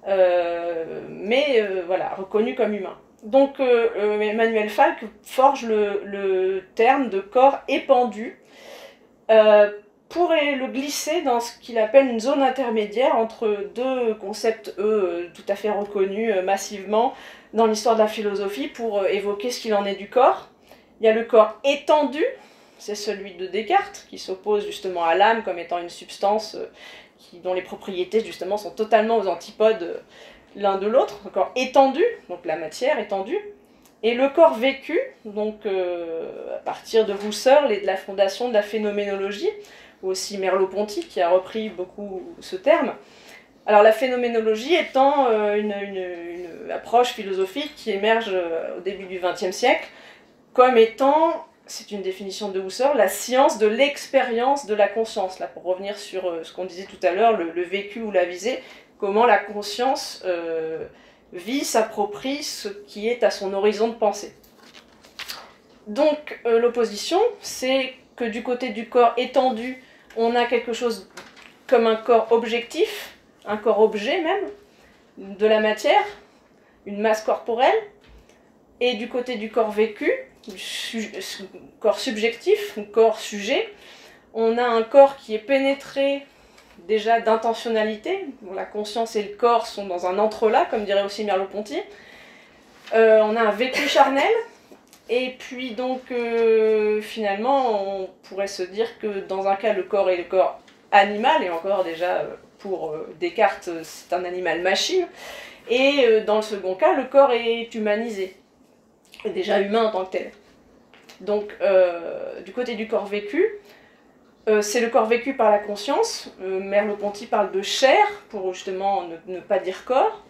mais voilà, reconnus comme humains. Donc Emmanuel Falk forge le terme de corps épandu pour le glisser dans ce qu'il appelle une zone intermédiaire entre deux concepts, tout à fait reconnus massivement dans l'histoire de la philosophie pour évoquer ce qu'il en est du corps. Il y a le corps étendu, c'est celui de Descartes, qui s'oppose justement à l'âme comme étant une substance dont les propriétés justement sont totalement aux antipodes l'un de l'autre. Le corps étendu, donc la matière étendue, et le corps vécu, donc à partir de Husserl et de la fondation de la phénoménologie, ou aussi Merleau-Ponty qui a repris beaucoup ce terme. Alors la phénoménologie étant une approche philosophique qui émerge au début du XXe siècle comme étant, c'est une définition de Husserl, la science de l'expérience de la conscience. Là, pour revenir sur ce qu'on disait tout à l'heure, le vécu ou la visée, comment la conscience vit, s'approprie ce qui est à son horizon de pensée. Donc l'opposition, c'est que du côté du corps étendu, on a quelque chose comme un corps objectif, un corps objet même, de la matière, une masse corporelle, et du côté du corps vécu, corps subjectif, corps sujet, on a un corps qui est pénétré déjà d'intentionnalité. Bon, la conscience et le corps sont dans un entrelac, comme dirait aussi Merleau-Ponty. On a un vécu charnel, et puis donc finalement on pourrait se dire que dans un cas le corps est le corps animal, et encore déjà pour Descartes c'est un animal machine, et dans le second cas le corps est humanisé, est déjà humain en tant que tel. Donc du côté du corps vécu, c'est le corps vécu par la conscience. Merleau-Ponty parle de chair, pour justement ne pas dire corps.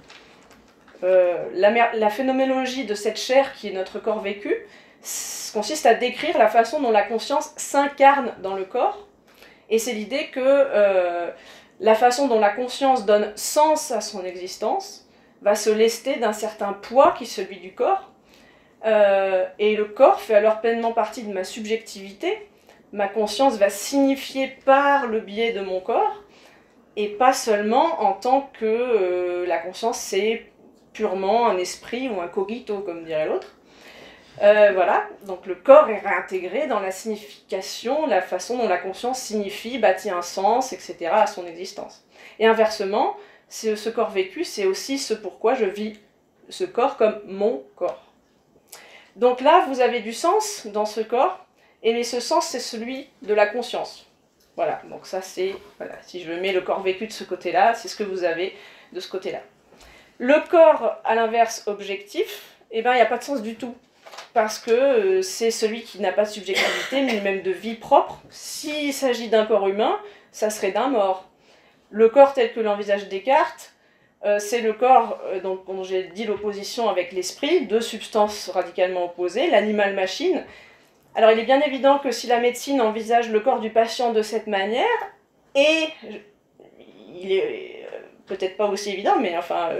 La phénoménologie de cette chair qui est notre corps vécu consiste à décrire la façon dont la conscience s'incarne dans le corps. Et c'est l'idée que la façon dont la conscience donne sens à son existence va se lester d'un certain poids qui est celui du corps. Et le corps fait alors pleinement partie de ma subjectivité. Ma conscience va signifier par le biais de mon corps, et pas seulement en tant que la conscience c'est purement un esprit ou un cogito, comme dirait l'autre. Voilà, donc le corps est réintégré dans la signification, la façon dont la conscience signifie, bâtit un sens, etc. à son existence. Et inversement, ce corps vécu, c'est aussi ce pourquoi je vis ce corps comme mon corps. Donc là, vous avez du sens dans ce corps, et ce sens, c'est celui de la conscience. Voilà, donc ça c'est, voilà, si je mets le corps vécu de ce côté-là, c'est ce que vous avez de ce côté-là. Le corps, à l'inverse, objectif, eh ben, il n'y a pas de sens du tout. Parce que c'est celui qui n'a pas de subjectivité, ni même de vie propre. S'il s'agit d'un corps humain, ça serait d'un mort. Le corps tel que l'envisage Descartes, c'est le corps dont j'ai dit l'opposition avec l'esprit, deux substances radicalement opposées, l'animal-machine. Alors il est bien évident que si la médecine envisage le corps du patient de cette manière, et il est peut-être pas aussi évident, mais enfin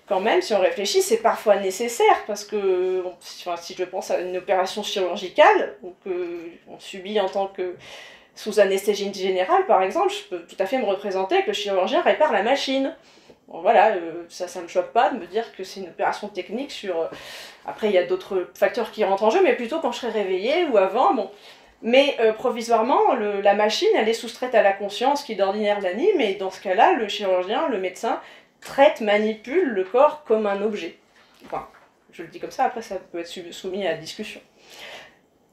quand même, si on réfléchit, c'est parfois nécessaire, parce que si je pense à une opération chirurgicale, qu'on subit en tant que sous anesthésie générale par exemple, je peux tout à fait me représenter que le chirurgien répare la machine. Bon, voilà, ça me choque pas de me dire que c'est une opération technique sur... Après, il y a d'autres facteurs qui rentrent en jeu, mais plutôt quand je serai réveillée ou avant, bon. Mais provisoirement, la machine, elle est soustraite à la conscience qui d'ordinaire l'anime, et dans ce cas-là, le chirurgien, le médecin, traite, manipule le corps comme un objet. Enfin, je le dis comme ça, après ça peut être soumis à discussion.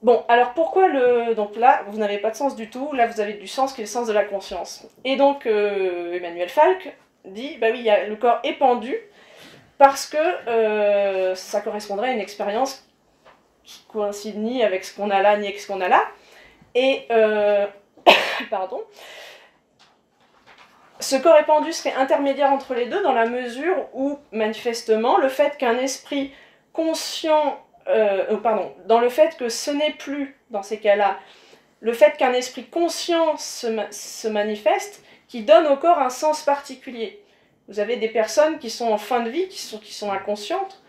Bon, alors pourquoi donc là, vous n'avez pas de sens du tout, là vous avez du sens qui est le sens de la conscience. Et donc, Emmanuel Falk dit, bah oui, le corps est pendu, parce que ça correspondrait à une expérience qui coïncide ni avec ce qu'on a là, ni avec ce qu'on a là. Et, pardon, ce corps épandu serait intermédiaire entre les deux dans la mesure où, manifestement, le fait qu'un esprit conscient, dans le fait que ce n'est plus, dans ces cas-là, le fait qu'un esprit conscient se manifeste, qui donne au corps un sens particulier. Vous avez des personnes qui sont en fin de vie, qui sont inconscientes.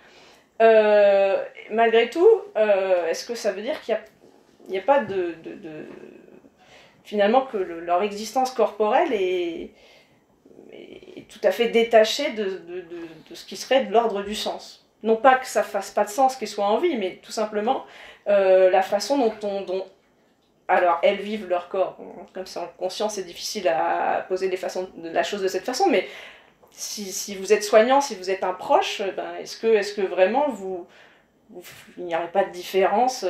Malgré tout, est-ce que ça veut dire qu'il n'y a pas finalement que leur existence corporelle est tout à fait détachée de ce qui serait de l'ordre du sens? Non pas que ça fasse pas de sens qu'ils soient en vie, mais tout simplement la façon dont alors, elles vivent leur corps. Comme c'est en conscience, c'est difficile à poser la chose de cette façon, mais si vous êtes soignant, si vous êtes un proche, ben, est-ce que vraiment il n'y aurait pas de différence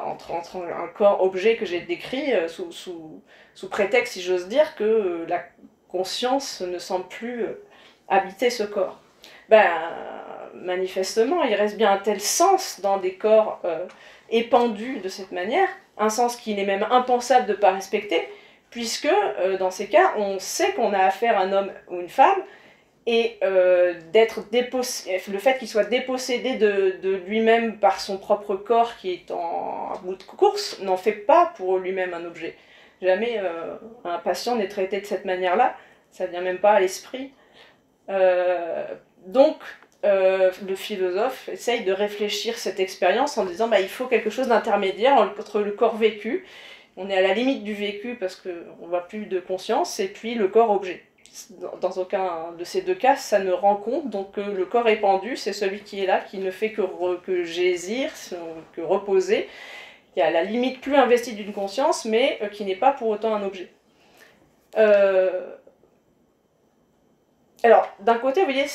entre un corps-objet que j'ai décrit sous prétexte, si j'ose dire, que la conscience ne semble plus habiter ce corps? Ben, manifestement, il reste bien un tel sens dans des corps épandus de cette manière, un sens qui n'est même impensable de ne pas respecter, puisque dans ces cas, on sait qu'on a affaire à un homme ou une femme, et le fait qu'il soit dépossédé de lui-même par son propre corps qui est en bout de course, n'en fait pas pour lui-même un objet. Jamais un patient n'est traité de cette manière-là, ça ne vient même pas à l'esprit. Donc, le philosophe essaye de réfléchir cette expérience en disant il faut quelque chose d'intermédiaire entre le corps vécu, on est à la limite du vécu parce qu'on ne voit plus de conscience, et puis le corps objet. Dans aucun de ces deux cas, ça ne rend compte, donc le corps épandu, c'est celui qui est là, qui ne fait que gésir, que reposer, qui est à la limite plus investi d'une conscience, mais qui n'est pas pour autant un objet. Alors, d'un côté, vous voyez,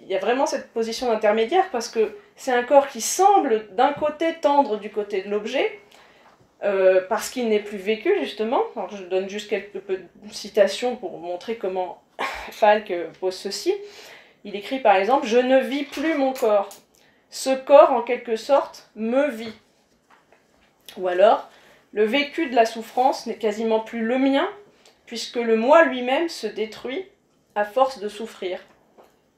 il y a vraiment cette position d'intermédiaire, parce que c'est un corps qui semble, d'un côté, tendre du côté de l'objet, parce qu'il n'est plus vécu, justement. Alors, je donne juste quelques citations pour montrer comment Falk pose ceci. Il écrit, par exemple, « Je ne vis plus mon corps. Ce corps, en quelque sorte, me vit. » Ou alors, « Le vécu de la souffrance n'est quasiment plus le mien, puisque le moi lui-même se détruit à force de souffrir. »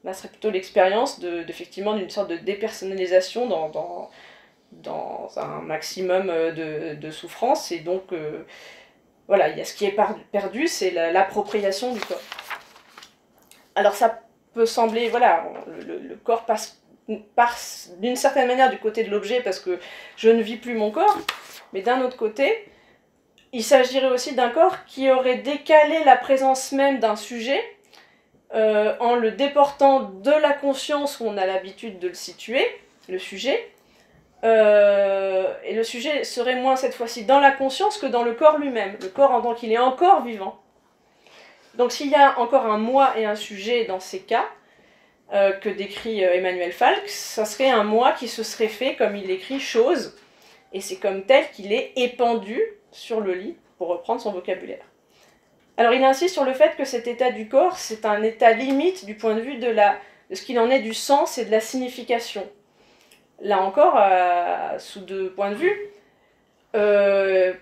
Là, ce serait plutôt l'expérience effectivement d'une sorte de dépersonnalisation dans un maximum de souffrance. Et donc, voilà, il y a ce qui est perdu, c'est l'appropriation du corps. Alors ça peut sembler, voilà, le corps passe d'une certaine manière du côté de l'objet parce que je ne vis plus mon corps, mais d'un autre côté, il s'agirait aussi d'un corps qui aurait décalé la présence même d'un sujet en le déportant de la conscience où on a l'habitude de le situer, le sujet, et le sujet serait moins cette fois-ci dans la conscience que dans le corps lui-même, le corps en tant qu'il est encore vivant. Donc s'il y a encore un moi et un sujet dans ces cas, que décrit Emmanuel Falk, ça serait un moi qui se serait fait, comme il écrit, chose, et c'est comme tel qu'il est épandu sur le lit, pour reprendre son vocabulaire. Alors il insiste sur le fait que cet état du corps, c'est un état limite du point de vue de ce qu'il en est du sens et de la signification. Là encore, sous deux points de vue,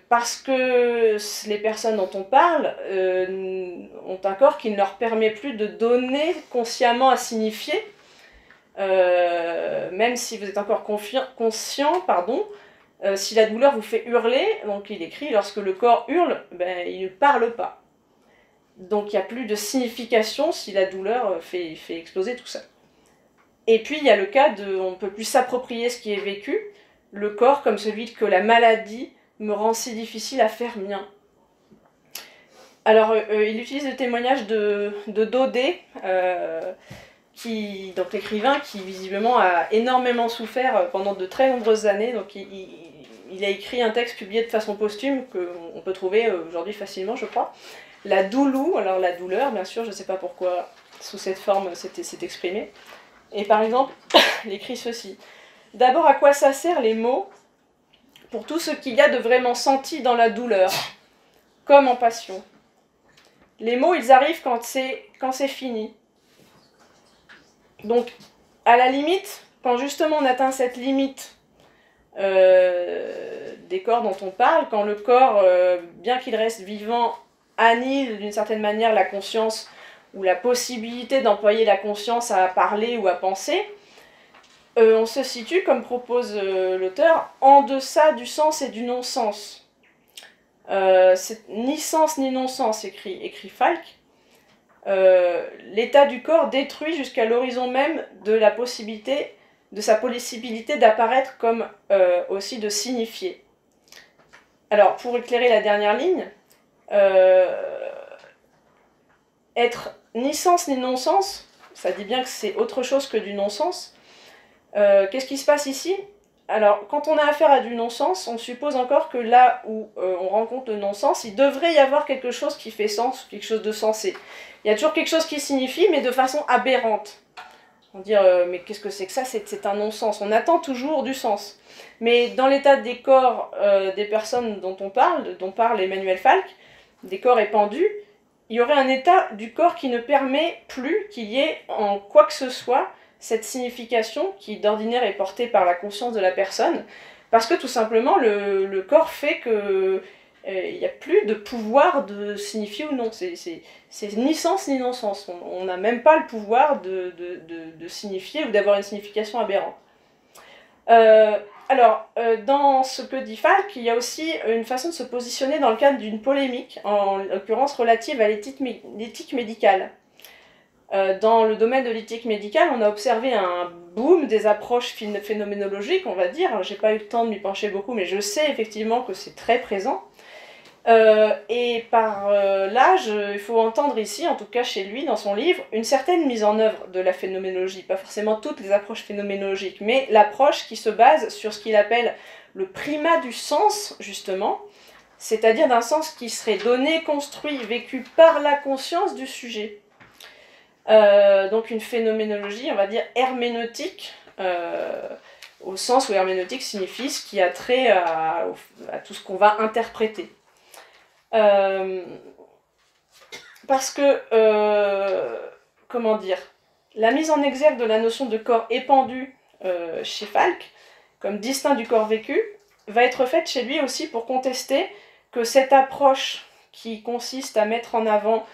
parce que les personnes dont on parle ont un corps qui ne leur permet plus de donner consciemment à signifier, même si vous êtes encore conscient, si la douleur vous fait hurler, donc il écrit, lorsque le corps hurle, il ne parle pas. Donc il n'y a plus de signification si la douleur fait exploser tout ça. Et puis il y a le cas on ne peut plus s'approprier ce qui est vécu, le corps comme celui que la maladie me rend si difficile à faire mien. Alors il utilise le témoignage de Daudet, donc l'écrivain qui visiblement a énormément souffert pendant de très nombreuses années. Donc il a écrit un texte publié de façon posthume qu'on peut trouver aujourd'hui facilement, je crois. La doulou, alors la douleur, bien sûr, je ne sais pas pourquoi sous cette forme c'est exprimé. Et par exemple, il écrit ceci. D'abord, à quoi ça sert les mots pour tout ce qu'il y a de vraiment senti dans la douleur, comme en passion. Les mots, ils arrivent quand c'est fini. Donc, à la limite, quand justement on atteint cette limite des corps dont on parle, quand le corps, bien qu'il reste vivant, annihile d'une certaine manière la conscience ou la possibilité d'employer la conscience à parler ou à penser, on se situe, comme propose l'auteur, en deçà du sens et du non-sens. C'est ni sens ni non-sens, écrit Falk. l'état du corps détruit jusqu'à l'horizon même de sa possibilité d'apparaître comme aussi de signifier. Alors, pour éclairer la dernière ligne, être ni sens ni non-sens, ça dit bien que c'est autre chose que du non-sens. Qu'est-ce qui se passe ici? Alors, quand on a affaire à du non-sens, on suppose encore que là où on rencontre le non-sens, il devrait y avoir quelque chose qui fait sens, quelque chose de sensé. Il y a toujours quelque chose qui signifie, mais de façon aberrante. On dit, mais qu'est-ce que c'est que ça? C'est un non-sens. On attend toujours du sens. Mais dans l'état des corps des personnes dont parle Emmanuel Falk, des corps épandus, il y aurait un état du corps qui ne permet plus qu'il y ait en quoi que ce soit cette signification qui d'ordinaire est portée par la conscience de la personne, parce que tout simplement le corps fait que il n'y a plus de pouvoir de signifier ou non, c'est ni sens ni non-sens, on n'a même pas le pouvoir de signifier ou d'avoir une signification aberrante. Dans ce que dit Falk, il y a aussi une façon de se positionner dans le cadre d'une polémique, en l'occurrence relative à l'éthique médicale. Dans le domaine de l'éthique médicale, on a observé un boom des approches phénoménologiques, on va dire. J'ai pas eu le temps de m'y pencher beaucoup, mais je sais effectivement que c'est très présent. Et par là, il faut entendre ici, en tout cas chez lui, dans son livre, une certaine mise en œuvre de la phénoménologie. Pas forcément toutes les approches phénoménologiques, mais l'approche qui se base sur ce qu'il appelle le primat du sens, justement, c'est-à-dire d'un sens qui serait donné, construit, vécu par la conscience du sujet. Donc une phénoménologie, on va dire herméneutique, au sens où herméneutique signifie ce qui a trait à tout ce qu'on va interpréter. Parce que, comment dire, la mise en exergue de la notion de corps épandu chez Falk, comme distinct du corps vécu, va être faite chez lui aussi pour contester que cette approche qui consiste à mettre en avant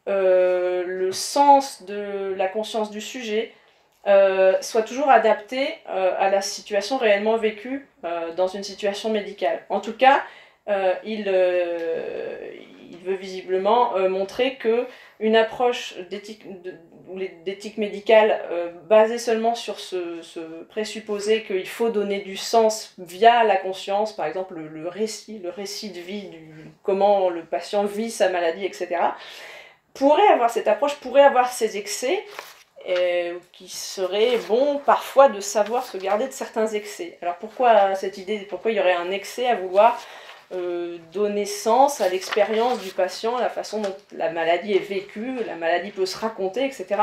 le sens de la conscience du sujet soit toujours adapté à la situation réellement vécue dans une situation médicale. En tout cas, il veut visiblement montrer qu'une approche d'éthique médicale basée seulement sur ce présupposé qu'il faut donner du sens via la conscience, par exemple le récit de vie, comment le patient vit sa maladie, etc., cette approche pourrait avoir ses excès, qui serait bon parfois de savoir se garder de certains excès. Alors pourquoi cette idée, pourquoi il y aurait un excès à vouloir donner sens à l'expérience du patient, la façon dont la maladie est vécue, la maladie peut se raconter, etc.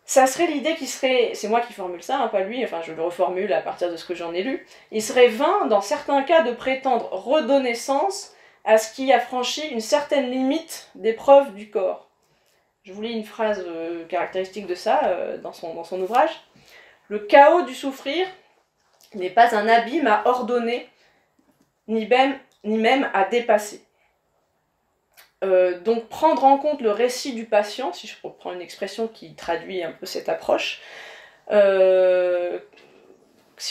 Ça serait l'idée qui serait, c'est moi qui formule ça, hein, pas lui, enfin je le reformule à partir de ce que j'en ai lu, il serait vain dans certains cas de prétendre redonner sens à ce qui a franchi une certaine limite d'épreuve du corps. Je vous lis une phrase caractéristique de ça dans son ouvrage. « Le chaos du souffrir n'est pas un abîme à ordonner, ni même à dépasser. » Donc prendre en compte le récit du patient, si je reprends une expression qui traduit un peu cette approche, si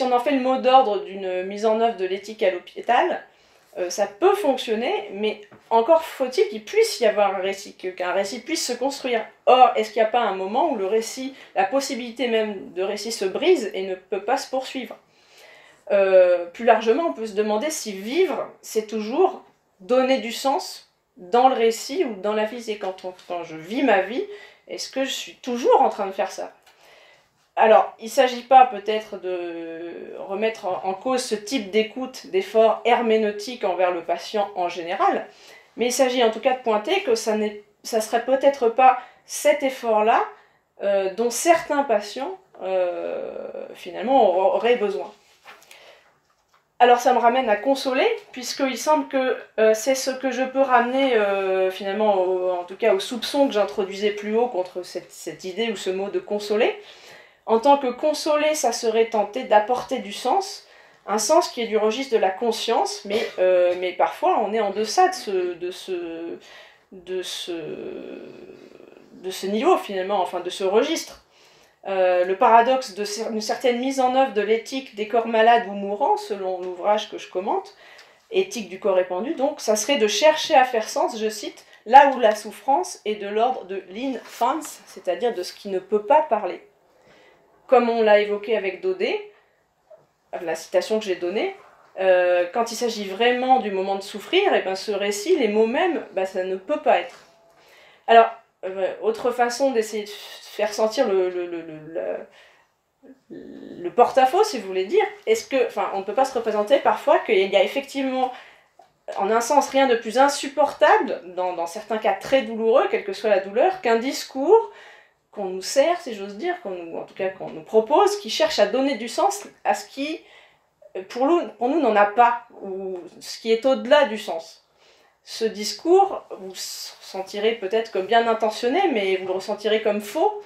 on en fait le mot d'ordre d'une mise en œuvre de l'éthique à l'hôpital, ça peut fonctionner, mais encore faut-il qu'il puisse y avoir un récit, qu'un récit puisse se construire. Or, est-ce qu'il n'y a pas un moment où le récit, la possibilité même de récit se brise et ne peut pas se poursuivre? Plus largement, on peut se demander si vivre, c'est toujours donner du sens dans le récit ou dans la vie. Et quand je vis ma vie, est-ce que je suis toujours en train de faire ça? Alors, il ne s'agit pas peut-être de remettre en cause ce type d'écoute, d'effort herméneutique envers le patient en général, mais il s'agit en tout cas de pointer que ça serait peut-être pas cet effort-là dont certains patients finalement auraient besoin. Alors ça me ramène à consoler, puisqu'il semble que c'est ce que je peux ramener finalement, en tout cas au soupçon que j'introduisais plus haut contre cette idée ou ce mot de consoler. En tant que consoler, ça serait tenter d'apporter du sens, un sens qui est du registre de la conscience, mais parfois on est en deçà de ce niveau finalement, enfin de ce registre. Le paradoxe d'une certaine mise en œuvre de l'éthique des corps malades ou mourants, selon l'ouvrage que je commente, Éthique du corps épandu, donc, ça serait de chercher à faire sens, je cite, là où la souffrance est de l'ordre de l'infance, c'est-à-dire de ce qui ne peut pas parler. Comme on l'a évoqué avec Daudet, la citation que j'ai donnée, quand il s'agit vraiment du moment de souffrir, et ben ce récit, les mots mêmes, ben ça ne peut pas être. Alors, autre façon d'essayer de faire sentir le porte-à-faux, si vous voulez dire, on ne peut pas se représenter parfois qu'il y a effectivement, en un sens, rien de plus insupportable, dans certains cas très douloureux, quelle que soit la douleur, qu'un discours qu'on nous sert, si j'ose dire, en tout cas qu'on nous propose, qui cherche à donner du sens à ce qui, pour nous n'en a pas, ou ce qui est au-delà du sens. Ce discours, vous le sentirez peut-être comme bien intentionné, mais vous le ressentirez comme faux,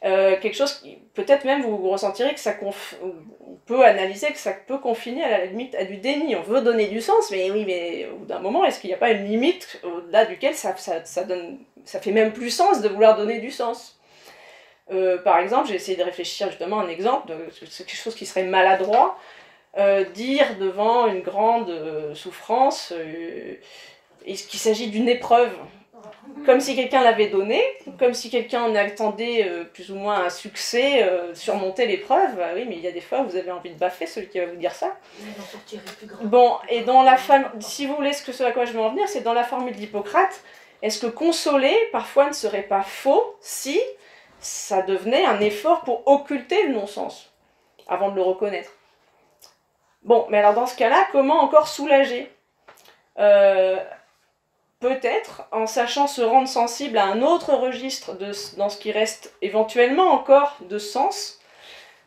quelque chose qui, peut-être même vous ressentirez que on peut analyser que ça peut confiner à la limite à du déni. On veut donner du sens, mais oui, mais au bout d'un moment, est-ce qu'il n'y a pas une limite au-delà duquel ça fait même plus sens de vouloir donner du sens? Par exemple, j'ai essayé de réfléchir justement à un exemple de quelque chose qui serait maladroit, dire devant une grande souffrance qu'il s'agit d'une épreuve, comme si quelqu'un l'avait donné, comme si quelqu'un en attendait plus ou moins un succès, surmonter l'épreuve. Bah oui, mais il y a des fois où vous avez envie de baffer celui qui va vous dire ça. Bon, et dans si vous voulez ce à quoi je veux en venir, c'est dans la formule d'Hippocrate, est-ce que consoler parfois ne serait pas faux si ça devenait un effort pour occulter le non-sens, avant de le reconnaître? Bon, mais alors dans ce cas-là, comment encore soulager? Peut-être en sachant se rendre sensible à un autre registre dans ce qui reste éventuellement encore de sens,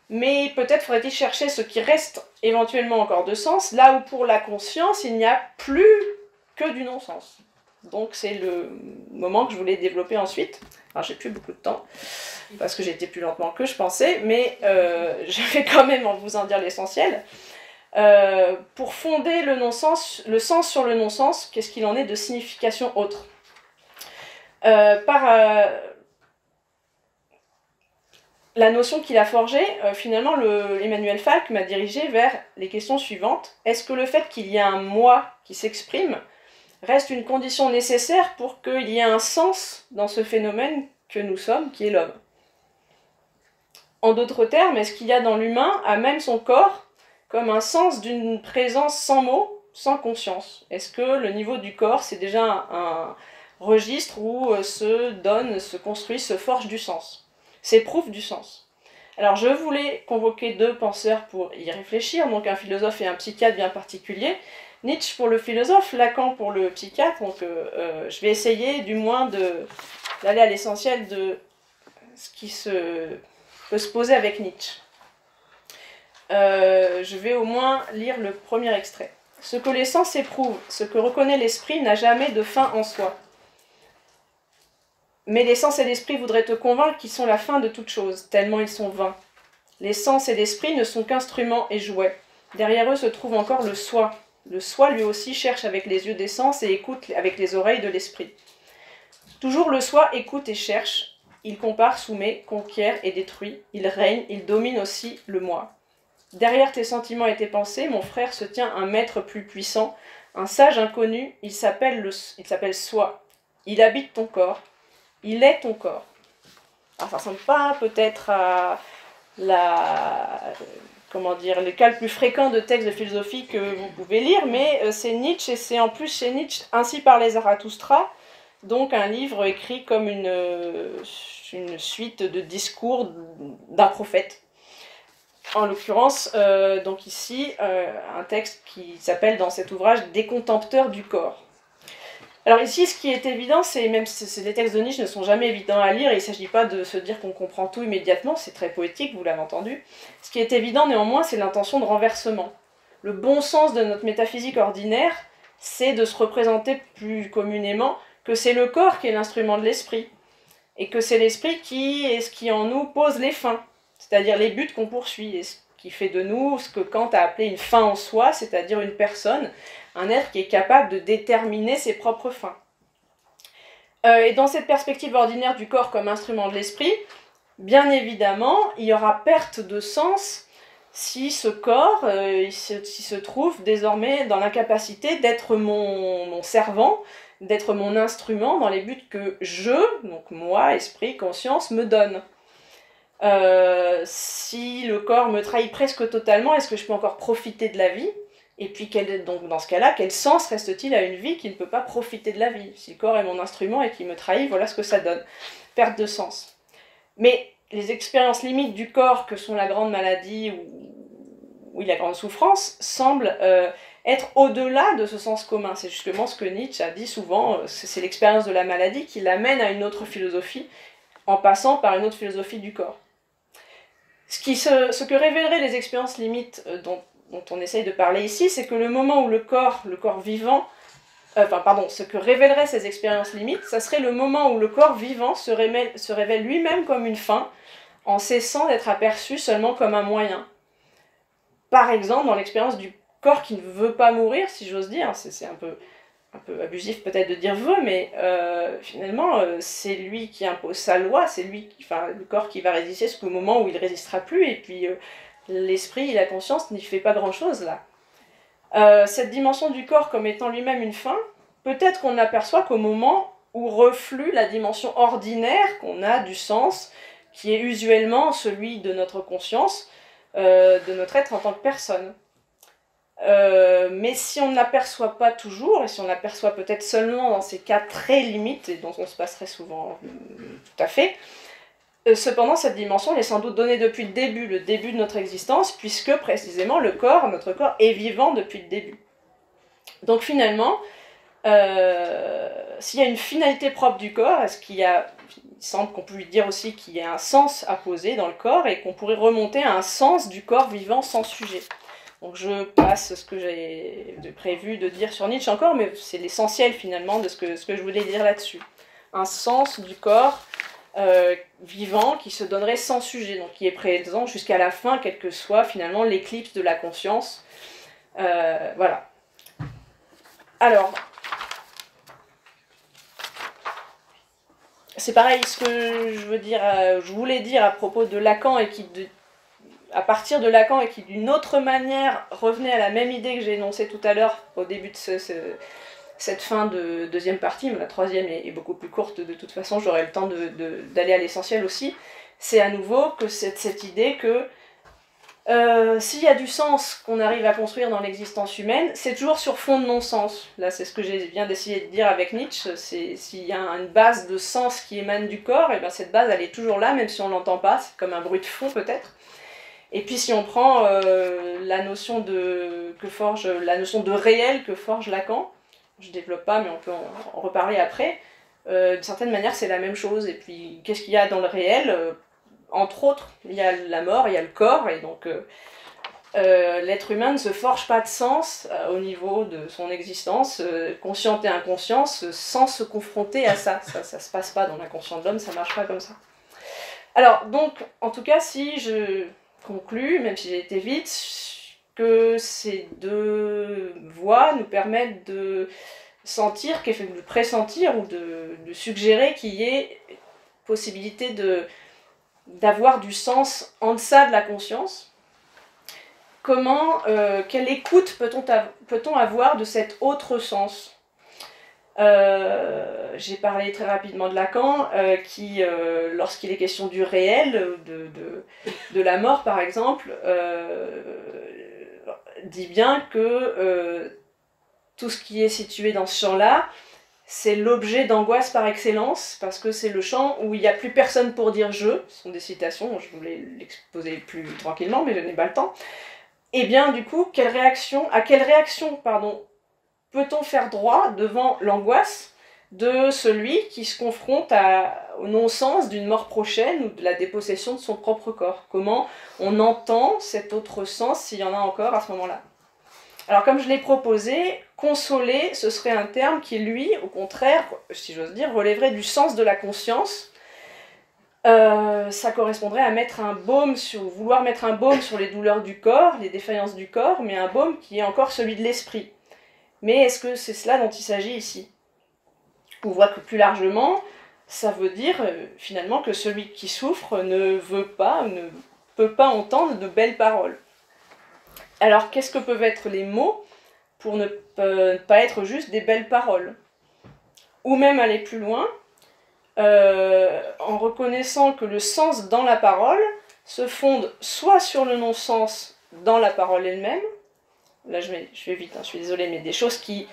mais peut-être faudrait-il chercher ce qui reste éventuellement encore de sens, là où pour la conscience, il n'y a plus que du non-sens. Donc c'est le moment que je voulais développer ensuite. Alors j'ai plus beaucoup de temps, parce que j'ai été plus lentement que je pensais, mais je vais quand même vous en dire l'essentiel. Pour fonder le sens sur le non-sens, qu'est-ce qu'il en est de signification autre? Par la notion qu'il a forgée, finalement, Emmanuel Falk m'a dirigé vers les questions suivantes. Est-ce que le fait qu'il y ait un moi qui s'exprime reste une condition nécessaire pour qu'il y ait un sens dans ce phénomène que nous sommes, qui est l'homme? En d'autres termes, est-ce qu'il y a dans l'humain, à même son corps, comme un sens d'une présence sans mots, sans conscience? Est-ce que le niveau du corps, c'est déjà un registre où se construit, se forge du sens, s'éprouve du sens? Alors je voulais convoquer deux penseurs pour y réfléchir, donc un philosophe et un psychiatre bien particuliers. Nietzsche pour le philosophe, Lacan pour le psychiatre, donc je vais essayer du moins d'aller à l'essentiel de ce qui peut se poser avec Nietzsche. Je vais au moins lire le premier extrait. Ce que les sens éprouvent, ce que reconnaît l'esprit n'a jamais de fin en soi. Mais les sens et l'esprit voudraient te convaincre qu'ils sont la fin de toute chose, tellement ils sont vains. Les sens et l'esprit ne sont qu'instruments et jouets. Derrière eux se trouve encore le soi. Le soi lui aussi cherche avec les yeux des sens et écoute avec les oreilles de l'esprit. Toujours le soi écoute et cherche. Il compare, soumet, conquiert et détruit. Il règne, il domine aussi le moi. Derrière tes sentiments et tes pensées, mon frère, se tient un maître plus puissant, un sage inconnu, il s'appelle soi. Il habite ton corps, il est ton corps. Alors ça ressemble pas peut-être à le cas le plus fréquent de textes de philosophie que vous pouvez lire, mais c'est Nietzsche, et c'est en plus chez Nietzsche Ainsi parlait Zarathustra, donc un livre écrit comme une suite de discours d'un prophète. En l'occurrence, donc ici, un texte qui s'appelle dans cet ouvrage « Des contempteurs du corps ». Alors ici, ce qui est évident, c'est même si les textes de Nietzsche ne sont jamais évidents à lire, il ne s'agit pas de se dire qu'on comprend tout immédiatement, c'est très poétique, vous l'avez entendu. Ce qui est évident néanmoins, c'est l'intention de renversement. Le bon sens de notre métaphysique ordinaire, c'est de se représenter plus communément que c'est le corps qui est l'instrument de l'esprit, et que c'est l'esprit qui est ce qui en nous pose les fins, c'est-à-dire les buts qu'on poursuit, et ce qui fait de nous ce que Kant a appelé une fin en soi, c'est-à-dire une personne, un être qui est capable de déterminer ses propres fins. Et dans cette perspective ordinaire du corps comme instrument de l'esprit, bien évidemment, il y aura perte de sens si ce corps se trouve désormais dans l'incapacité d'être mon servant, d'être mon instrument dans les buts que donc moi, esprit, conscience, me donne. Si le corps me trahit presque totalement, est-ce que je peux encore profiter de la vie? Et puis, donc, dans ce cas-là, quel sens reste-t-il à une vie qui ne peut pas profiter de la vie? Si le corps est mon instrument et qu'il me trahit, voilà ce que ça donne. Perte de sens. Mais les expériences limites du corps, que sont la grande maladie ou la grande souffrance, semblent être au-delà de ce sens commun. C'est justement ce que Nietzsche a dit souvent, c'est l'expérience de la maladie qui l'amène à une autre philosophie, en passant par une autre philosophie du corps. Ce que révéleraient les expériences limites dont on essaye de parler ici, c'est que le moment où le corps vivant, ce que révéleraient ces expériences limites, ça serait le moment où le corps vivant se révèle lui-même comme une fin, en cessant d'être aperçu seulement comme un moyen. Par exemple, dans l'expérience du corps qui ne veut pas mourir, si j'ose dire, c'est un peu abusif peut-être de dire veut, mais finalement, c'est lui qui impose sa loi, c'est le corps qui va résister jusqu'au moment où il ne résistera plus, et puis l'esprit et la conscience n'y fait pas grand-chose là. Cette dimension du corps comme étant lui-même une fin, peut-être qu'on n'aperçoit qu'au moment où reflue la dimension ordinaire qu'on a du sens, qui est usuellement celui de notre conscience, de notre être en tant que personne. Mais si on ne l'aperçoit pas toujours, et si on l'aperçoit peut-être seulement dans ces cas très limites, et dont on se passerait souvent tout à fait, cependant cette dimension est sans doute donnée depuis le début de notre existence, puisque précisément notre corps est vivant depuis le début. Donc finalement, s'il y a une finalité propre du corps, il semble qu'on peut lui dire aussi qu'il y a un sens à poser dans le corps, et qu'on pourrait remonter à un sens du corps vivant sans sujet. Donc je passe ce que j'ai prévu de dire sur Nietzsche encore, mais c'est l'essentiel finalement de ce que je voulais dire là-dessus. Un sens du corps vivant qui se donnerait sans sujet, donc qui est présent jusqu'à la fin, quel que soit finalement l'éclipse de la conscience. Voilà. Alors, c'est pareil, ce que je voulais dire à propos de Lacan et à partir de Lacan et qui d'une autre manière revenait à la même idée que j'ai énoncée tout à l'heure au début de cette fin de deuxième partie, mais la troisième est beaucoup plus courte de toute façon, j'aurai le temps d'aller à l'essentiel aussi, c'est à nouveau que cette idée que s'il y a du sens qu'on arrive à construire dans l'existence humaine, c'est toujours sur fond de non-sens. Là, c'est ce que j'ai bien d'essayer de dire avec Nietzsche, s'il y a une base de sens qui émane du corps, et bien cette base, elle est toujours là, même si on ne l'entend pas, c'est comme un bruit de fond peut-être. Et puis si on prend la notion de réel que forge Lacan, je ne développe pas, mais on peut en reparler après, d'une certaine manière c'est la même chose. Et puis qu'est-ce qu'il y a dans le réel? Entre autres, il y a la mort, il y a le corps, et donc l'être humain ne se forge pas de sens au niveau de son existence, consciente et inconsciente, sans se confronter à ça. Ça se passe pas dans l'inconscient de l'homme, ça marche pas comme ça. Alors, donc, en tout cas, si je conclus, même si j'ai été vite, que ces deux voies nous permettent de sentir, de pressentir ou de suggérer qu'il y ait possibilité d'avoir du sens en deçà de la conscience. Quelle écoute peut-on avoir de cet autre sens? J'ai parlé très rapidement de Lacan, qui, lorsqu'il est question du réel, de la mort par exemple, dit bien que tout ce qui est situé dans ce champ-là, c'est l'objet d'angoisse par excellence, parce que c'est le champ où il n'y a plus personne pour dire « je », ce sont des citations, je voulais l'exposer plus tranquillement, mais je n'ai pas le temps. Et bien du coup, à quelle réaction peut-on faire droit devant l'angoisse de celui qui se confronte au non-sens d'une mort prochaine ou de la dépossession de son propre corps? Comment on entend cet autre sens, s'il y en a encore à ce moment-là? Alors comme je l'ai proposé, consoler, ce serait un terme qui, lui, au contraire, si j'ose dire, relèverait du sens de la conscience. Ça correspondrait à vouloir mettre un baume sur les douleurs du corps, les défaillances du corps, mais un baume qui est encore celui de l'esprit. Mais est-ce que c'est cela dont il s'agit ici? On voit que plus largement, ça veut dire finalement que celui qui souffre ne peut pas entendre de belles paroles. Alors qu'est-ce que peuvent être les mots pour ne pas être juste des belles paroles? ou même aller plus loin, en reconnaissant que le sens dans la parole se fonde soit sur le non-sens dans la parole elle-même, là je vais vite, hein, je suis désolée, mais des choses qui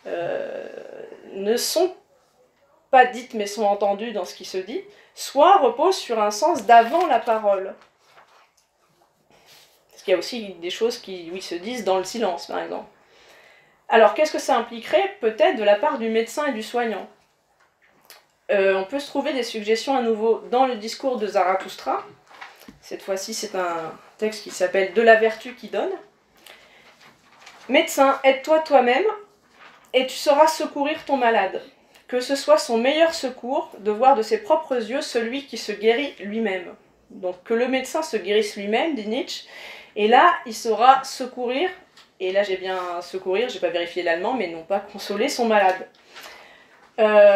ne sont pas dites mais sont entendues dans ce qui se dit, soit reposent sur un sens d'avant la parole. Parce qu'il y a aussi des choses qui se disent dans le silence, par exemple. Alors, qu'est-ce que ça impliquerait peut-être de la part du médecin et du soignant? On peut se trouver des suggestions à nouveau dans le discours de Zarathustra. Cette fois-ci, c'est un texte qui s'appelle « De la vertu qui donne ». Médecin, aide-toi toi-même et tu sauras secourir ton malade. Que ce soit son meilleur secours de voir de ses propres yeux celui qui se guérit lui-même. Donc que le médecin se guérisse lui-même, dit Nietzsche, et là, il saura secourir, et là j'ai bien secourir, j'ai pas vérifié l'allemand, mais non pas consoler son malade.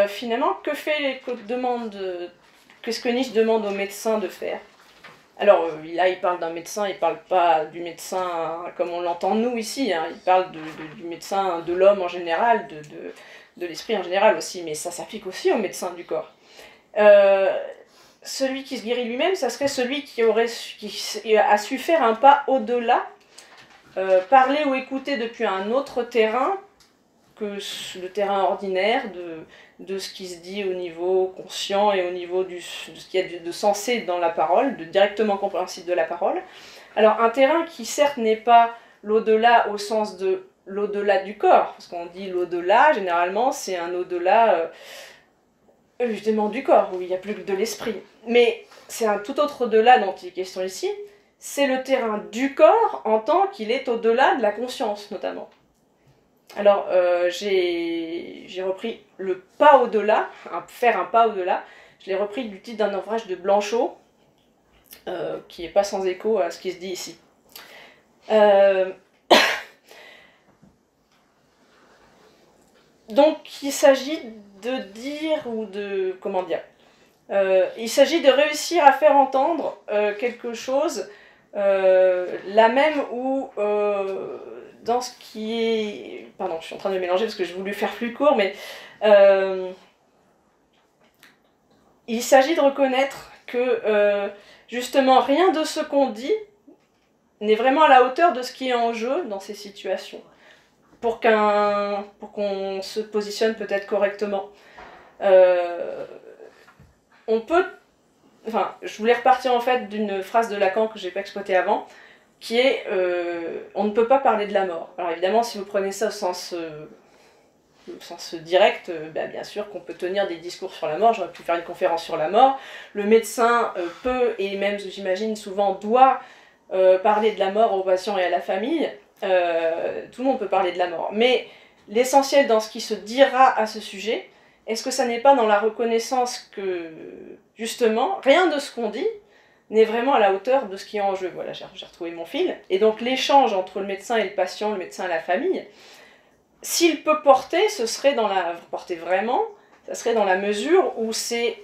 Finalement, qu'est-ce que Nietzsche demande au médecin de faire? Alors là, il parle d'un médecin, il parle pas du médecin comme on l'entend nous ici, hein. Il parle du médecin de l'homme en général, de l'esprit en général aussi, mais ça s'applique aussi au médecin du corps. Celui qui se guérit lui-même, ça serait celui qui a su faire un pas au-delà, parler ou écouter depuis un autre terrain que le terrain ordinaire de ce qui se dit au niveau conscient et au niveau de ce qu'il y a de sensé dans la parole, de directement compréhensible de la parole. Alors un terrain qui certes n'est pas l'au-delà au sens de l'au-delà du corps, parce qu'on dit l'au-delà, généralement c'est un au-delà justement du corps, où il n'y a plus que de l'esprit. Mais c'est un tout autre au-delà dont il est question ici, c'est le terrain du corps en tant qu'il est au-delà de la conscience notamment. Alors, j'ai repris le pas au-delà, faire un pas au-delà. Je l'ai repris du titre d'un ouvrage de Blanchot, qui n'est pas sans écho à ce qui se dit ici. Donc, il s'agit de dire, ou de... comment dire, il s'agit de réussir à faire entendre quelque chose, là même où... dans ce qui est... Pardon, je suis en train de mélanger parce que j'ai voulu faire plus court, mais il s'agit de reconnaître que justement rien de ce qu'on dit n'est vraiment à la hauteur de ce qui est en jeu dans ces situations, pour qu'on se positionne peut-être correctement. On peut... Enfin, je voulais repartir en fait d'une phrase de Lacan que j'ai pas exploitée avant, qui est on ne peut pas parler de la mort. Alors évidemment, si vous prenez ça au sens direct, bien sûr qu'on peut tenir des discours sur la mort, j'aurais pu faire une conférence sur la mort, le médecin peut, et même j'imagine souvent doit, parler de la mort aux patients et à la famille, tout le monde peut parler de la mort, mais l'essentiel dans ce qui se dira à ce sujet, est-ce que ça n'est pas dans la reconnaissance que, justement, rien de ce qu'on dit n'est vraiment à la hauteur de ce qui est en jeu. Voilà, j'ai retrouvé mon fil. Et donc l'échange entre le médecin et le patient, le médecin et la famille, s'il peut porter, ce serait dans la... porter vraiment, ça serait dans la mesure où c'est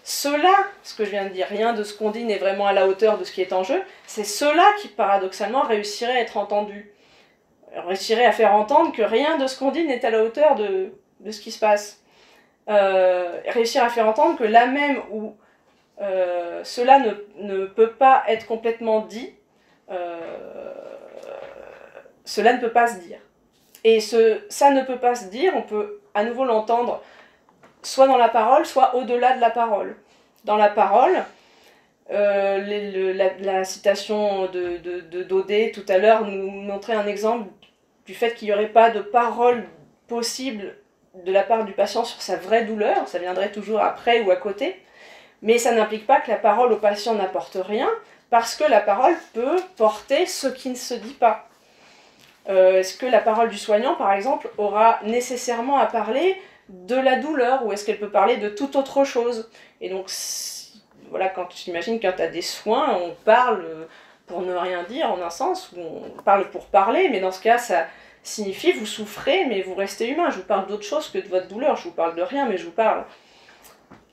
cela, ce que je viens de dire, rien de ce qu'on dit n'est vraiment à la hauteur de ce qui est en jeu, c'est cela qui paradoxalement réussirait à être entendu. Réussirait à faire entendre que rien de ce qu'on dit n'est à la hauteur de ce qui se passe. Réussir à faire entendre que là même où cela ne peut pas être complètement dit, cela ne peut pas se dire. Et ça ne peut pas se dire, on peut à nouveau l'entendre soit dans la parole, soit au-delà de la parole. Dans la parole, la citation de Daudet tout à l'heure nous montrait un exemple du fait qu'il n'y aurait pas de parole possible de la part du patient sur sa vraie douleur, ça viendrait toujours après ou à côté. Mais ça n'implique pas que la parole au patient n'apporte rien, parce que la parole peut porter ce qui ne se dit pas. Est-ce que la parole du soignant, par exemple, aura nécessairement à parler de la douleur, ou est-ce qu'elle peut parler de toute autre chose? Et donc, voilà, j'imagine quand tu as des soins, on parle pour ne rien dire, en un sens, ou on parle pour parler, mais dans ce cas, ça signifie vous souffrez, mais vous restez humain. Je vous parle d'autre chose que de votre douleur, je vous parle de rien, mais je vous parle.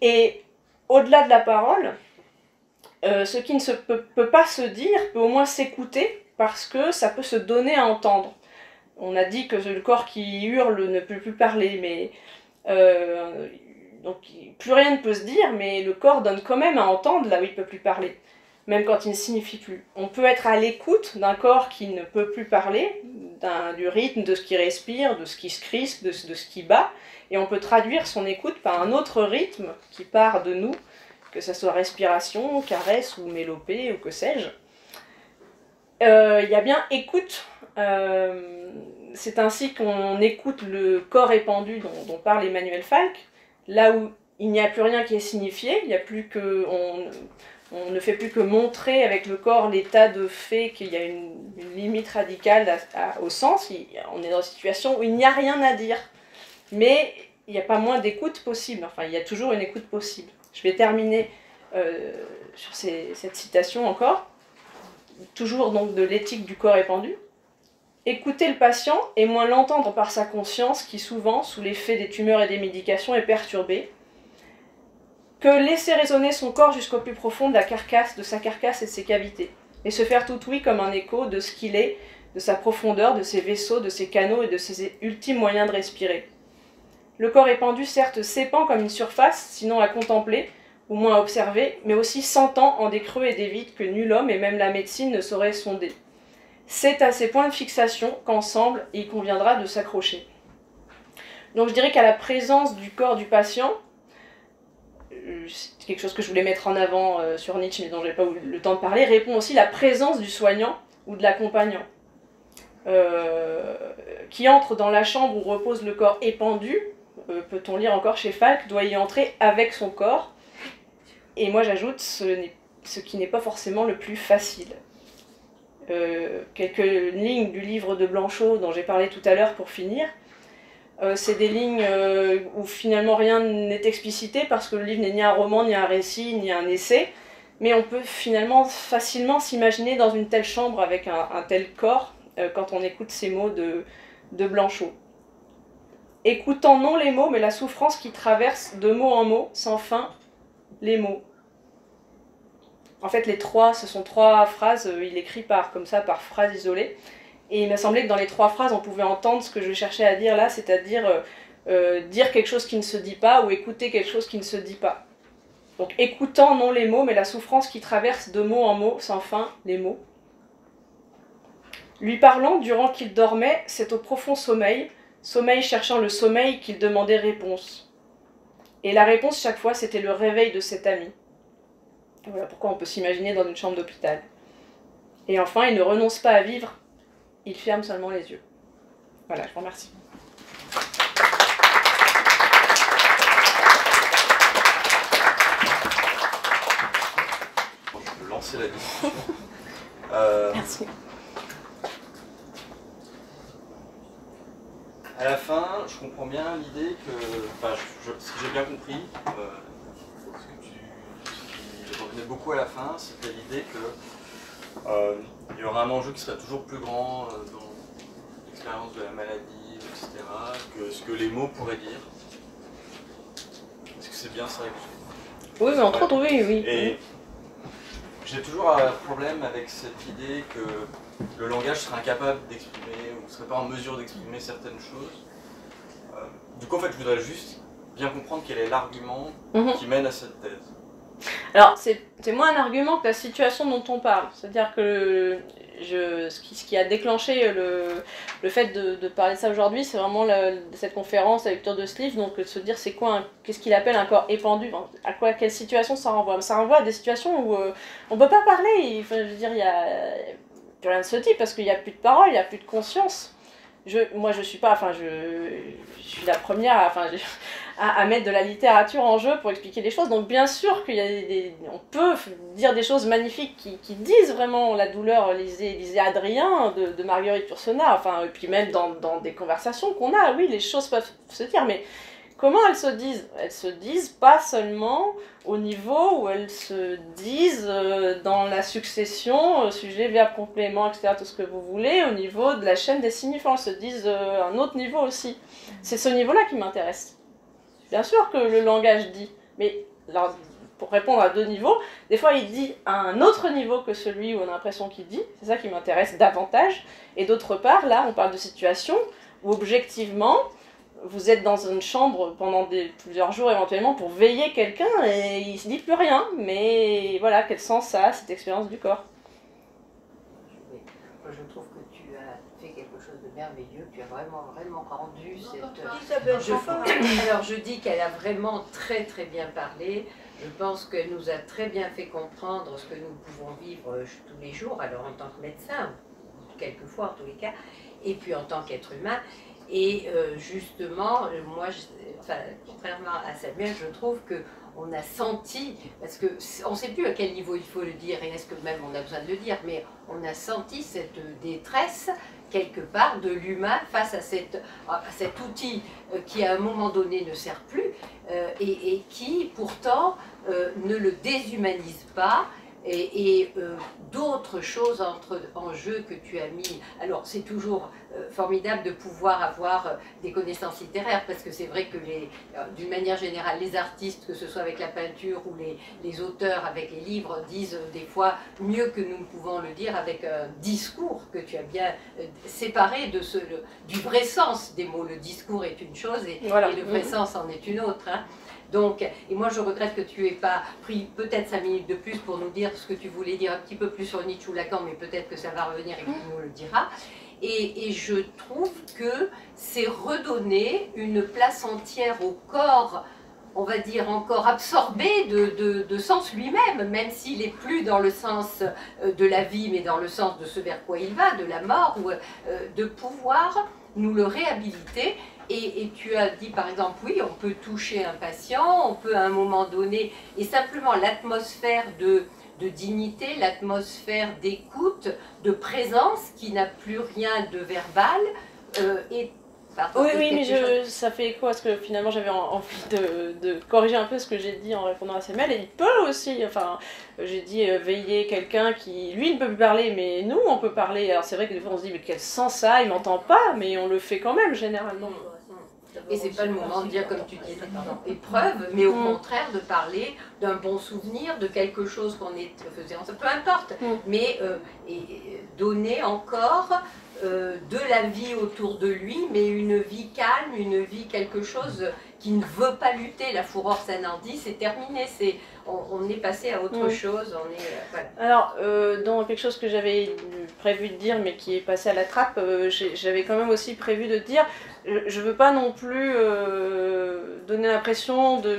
Et au-delà de la parole, ce qui ne peut pas se dire peut au moins s'écouter, parce que ça peut se donner à entendre. On a dit que le corps qui hurle ne peut plus parler, mais Donc plus rien ne peut se dire, mais le corps donne quand même à entendre là où il ne peut plus parler, même quand il ne signifie plus. On peut être à l'écoute d'un corps qui ne peut plus parler, du rythme, de ce qui respire, de ce qui se crispe, de ce qui bat, et on peut traduire son écoute par un autre rythme qui part de nous, que ce soit respiration, caresse ou mélopée ou que sais-je. Il y a bien écoute. C'est ainsi qu'on écoute le corps épandu dont parle Emmanuel Falk, là où il n'y a plus rien qui est signifié, il n'y a plus que, on ne fait plus que montrer avec le corps l'état de fait qu'il y a une limite radicale au sens. On est dans une situation où il n'y a rien à dire, mais il n'y a pas moins d'écoute possible, enfin il y a toujours une écoute possible. Je vais terminer sur cette citation encore, toujours donc de l'éthique du corps épandu. Écouter le patient et moins l'entendre par sa conscience qui souvent, sous l'effet des tumeurs et des médications, est perturbée, que laisser résonner son corps jusqu'au plus profond de sa carcasse et de ses cavités, et se faire tout ouïe comme un écho de ce qu'il est, de sa profondeur, de ses vaisseaux, de ses canaux et de ses ultimes moyens de respirer. Le corps épandu, certes, s'épand comme une surface, sinon à contempler, ou moins à observer, mais aussi s'entend en des creux et des vides que nul homme et même la médecine ne saurait sonder. C'est à ces points de fixation qu'ensemble, il conviendra de s'accrocher. Donc je dirais qu'à la présence du corps du patient, c'est quelque chose que je voulais mettre en avant sur Nietzsche, mais dont je n'ai pas eu le temps de parler, répond aussi la présence du soignant ou de l'accompagnant, qui entre dans la chambre où repose le corps épandu, peut-on lire encore chez Falk, doit y entrer avec son corps, et moi j'ajoute ce qui n'est pas forcément le plus facile. Quelques lignes du livre de Blanchot dont j'ai parlé tout à l'heure pour finir. C'est des lignes où finalement rien n'est explicité parce que le livre n'est ni un roman, ni un récit, ni un essai, mais on peut finalement facilement s'imaginer dans une telle chambre avec un tel corps quand on écoute ces mots de Blanchot. Écoutant non les mots, mais la souffrance qui traverse de mot en mot, sans fin, les mots. En fait, ce sont trois phrases, il écrit par phrases isolées. Et il m'a semblé que dans les trois phrases, on pouvait entendre ce que je cherchais à dire là, c'est-à-dire dire quelque chose qui ne se dit pas ou écouter quelque chose qui ne se dit pas. Donc écoutant non les mots, mais la souffrance qui traverse de mot en mot, sans fin, les mots. Lui parlant, durant qu'il dormait, c'est au profond sommeil, sommeil cherchant le sommeil qu'il demandait réponse. Et la réponse, chaque fois, c'était le réveil de cet ami. Voilà pourquoi on peut s'imaginer dans une chambre d'hôpital. Et enfin, il ne renonce pas à vivre, il ferme seulement les yeux. Voilà, je vous remercie. Je peux lancer la discussion. Merci. À la fin, je comprends bien l'idée que, ce que j'ai bien compris, ce qui revenait beaucoup à la fin, c'était l'idée que il y aura un enjeu qui serait toujours plus grand dans l'expérience de la maladie, etc., que ce que les mots pourraient dire. Est-ce que c'est bien ça? Oui, mais entre autres, oui, oui. Et j'ai toujours un problème avec cette idée que le langage serait incapable d'exprimer ou ne serait pas en mesure d'exprimer certaines choses. Du coup, en fait, je voudrais juste bien comprendre quel est l'argument qui mène à cette thèse. Alors, c'est moins un argument que la situation dont on parle. C'est-à-dire que ce qui a déclenché le fait de parler de ça aujourd'hui, c'est vraiment cette conférence, la lecture de ce livre, donc de se dire c'est quoi, qu'est-ce qu'il appelle un corps épandu, à quelle situation ça renvoie. Ça renvoie à des situations où on ne peut pas parler, enfin, je veux dire, il n'y a plus rien de ce type, parce qu'il n'y a plus de parole, il n'y a plus de conscience. Moi, je suis la première à mettre de la littérature en jeu pour expliquer les choses. Donc, bien sûr on peut dire des choses magnifiques qui disent vraiment la douleur. Lisez Adrien de Marguerite Yourcenar. Enfin, et puis même dans des conversations qu'on a, oui, les choses peuvent se dire, mais comment elles se disent? Elles se disent pas seulement au niveau où elles se disent dans la succession, sujet, verbe, complément, etc., tout ce que vous voulez, au niveau de la chaîne des signifiants. Elles se disent à un autre niveau aussi. C'est ce niveau-là qui m'intéresse. Bien sûr que le langage dit, mais alors, pour répondre à deux niveaux, des fois il dit à un autre niveau que celui où on a l'impression qu'il dit, c'est ça qui m'intéresse davantage, et d'autre part, là, on parle de situations où objectivement, vous êtes dans une chambre pendant plusieurs jours éventuellement pour veiller quelqu'un et il se dit plus rien, mais voilà, quel sens ça a, cette expérience du corps? Moi, je trouve que tu as fait quelque chose de merveilleux, tu as vraiment rendu cette... Alors je dis qu'elle a vraiment très bien parlé, je pense qu'elle nous a très bien fait comprendre ce que nous pouvons vivre tous les jours, alors en tant que médecin, quelquefois en tous les cas, et puis en tant qu'être humain. Et justement, moi, enfin, contrairement à Samuel, je trouve qu'on a senti, parce qu'on ne sait plus à quel niveau il faut le dire, et est-ce que même on a besoin de le dire, mais on a senti cette détresse, quelque part, de l'humain face à cet outil qui, à un moment donné, ne sert plus, et qui, pourtant, ne le déshumanise pas, et d'autres choses en jeu que tu as mis. Alors c'est toujours formidable de pouvoir avoir des connaissances littéraires, parce que c'est vrai que d'une manière générale, les artistes, que ce soit avec la peinture ou les auteurs avec les livres, disent des fois mieux que nous ne pouvons le dire avec un discours que tu as bien séparé du vrai sens des mots. Le discours est une chose et le vrai sens en est une autre, hein. Donc, et moi je regrette que tu n'aies pas pris peut-être 5 minutes de plus pour nous dire ce que tu voulais dire un petit peu plus sur Nietzsche ou Lacan, mais peut-être que ça va revenir et que tu nous le diras. Et je trouve que c'est redonner une place entière au corps, on va dire encore absorbé de sens lui-même, même s'il n'est plus dans le sens de la vie, mais dans le sens de ce vers quoi il va, de la mort, ou de pouvoir nous le réhabiliter. Et tu as dit par exemple, oui, on peut toucher un patient, on peut à un moment donné, et simplement l'atmosphère de dignité, l'atmosphère d'écoute, de présence, qui n'a plus rien de verbal, oui, mais ça fait écho à ce que finalement j'avais envie de corriger un peu ce que j'ai dit en répondant à Samuel, et il peut aussi, enfin, j'ai dit veiller quelqu'un qui, lui, ne peut plus parler, mais nous, on peut parler. Alors c'est vrai que des fois on se dit, mais quel sens ça, il m'entend pas, mais on le fait quand même, généralement. Et c'est pas le moment de dire, comme tu disais, épreuve, mais au contraire de parler d'un bon souvenir, de quelque chose qu'on faisait, peu importe, mais donner encore de la vie autour de lui, mais une vie calme, une vie quelque chose qui ne veut pas lutter. La fureur Sanardi, c'est terminé, on est passé à autre chose. Voilà. Alors, dans quelque chose que j'avais prévu de dire, mais qui est passé à la trappe, j'avais quand même aussi prévu de dire, je veux pas non plus donner l'impression de,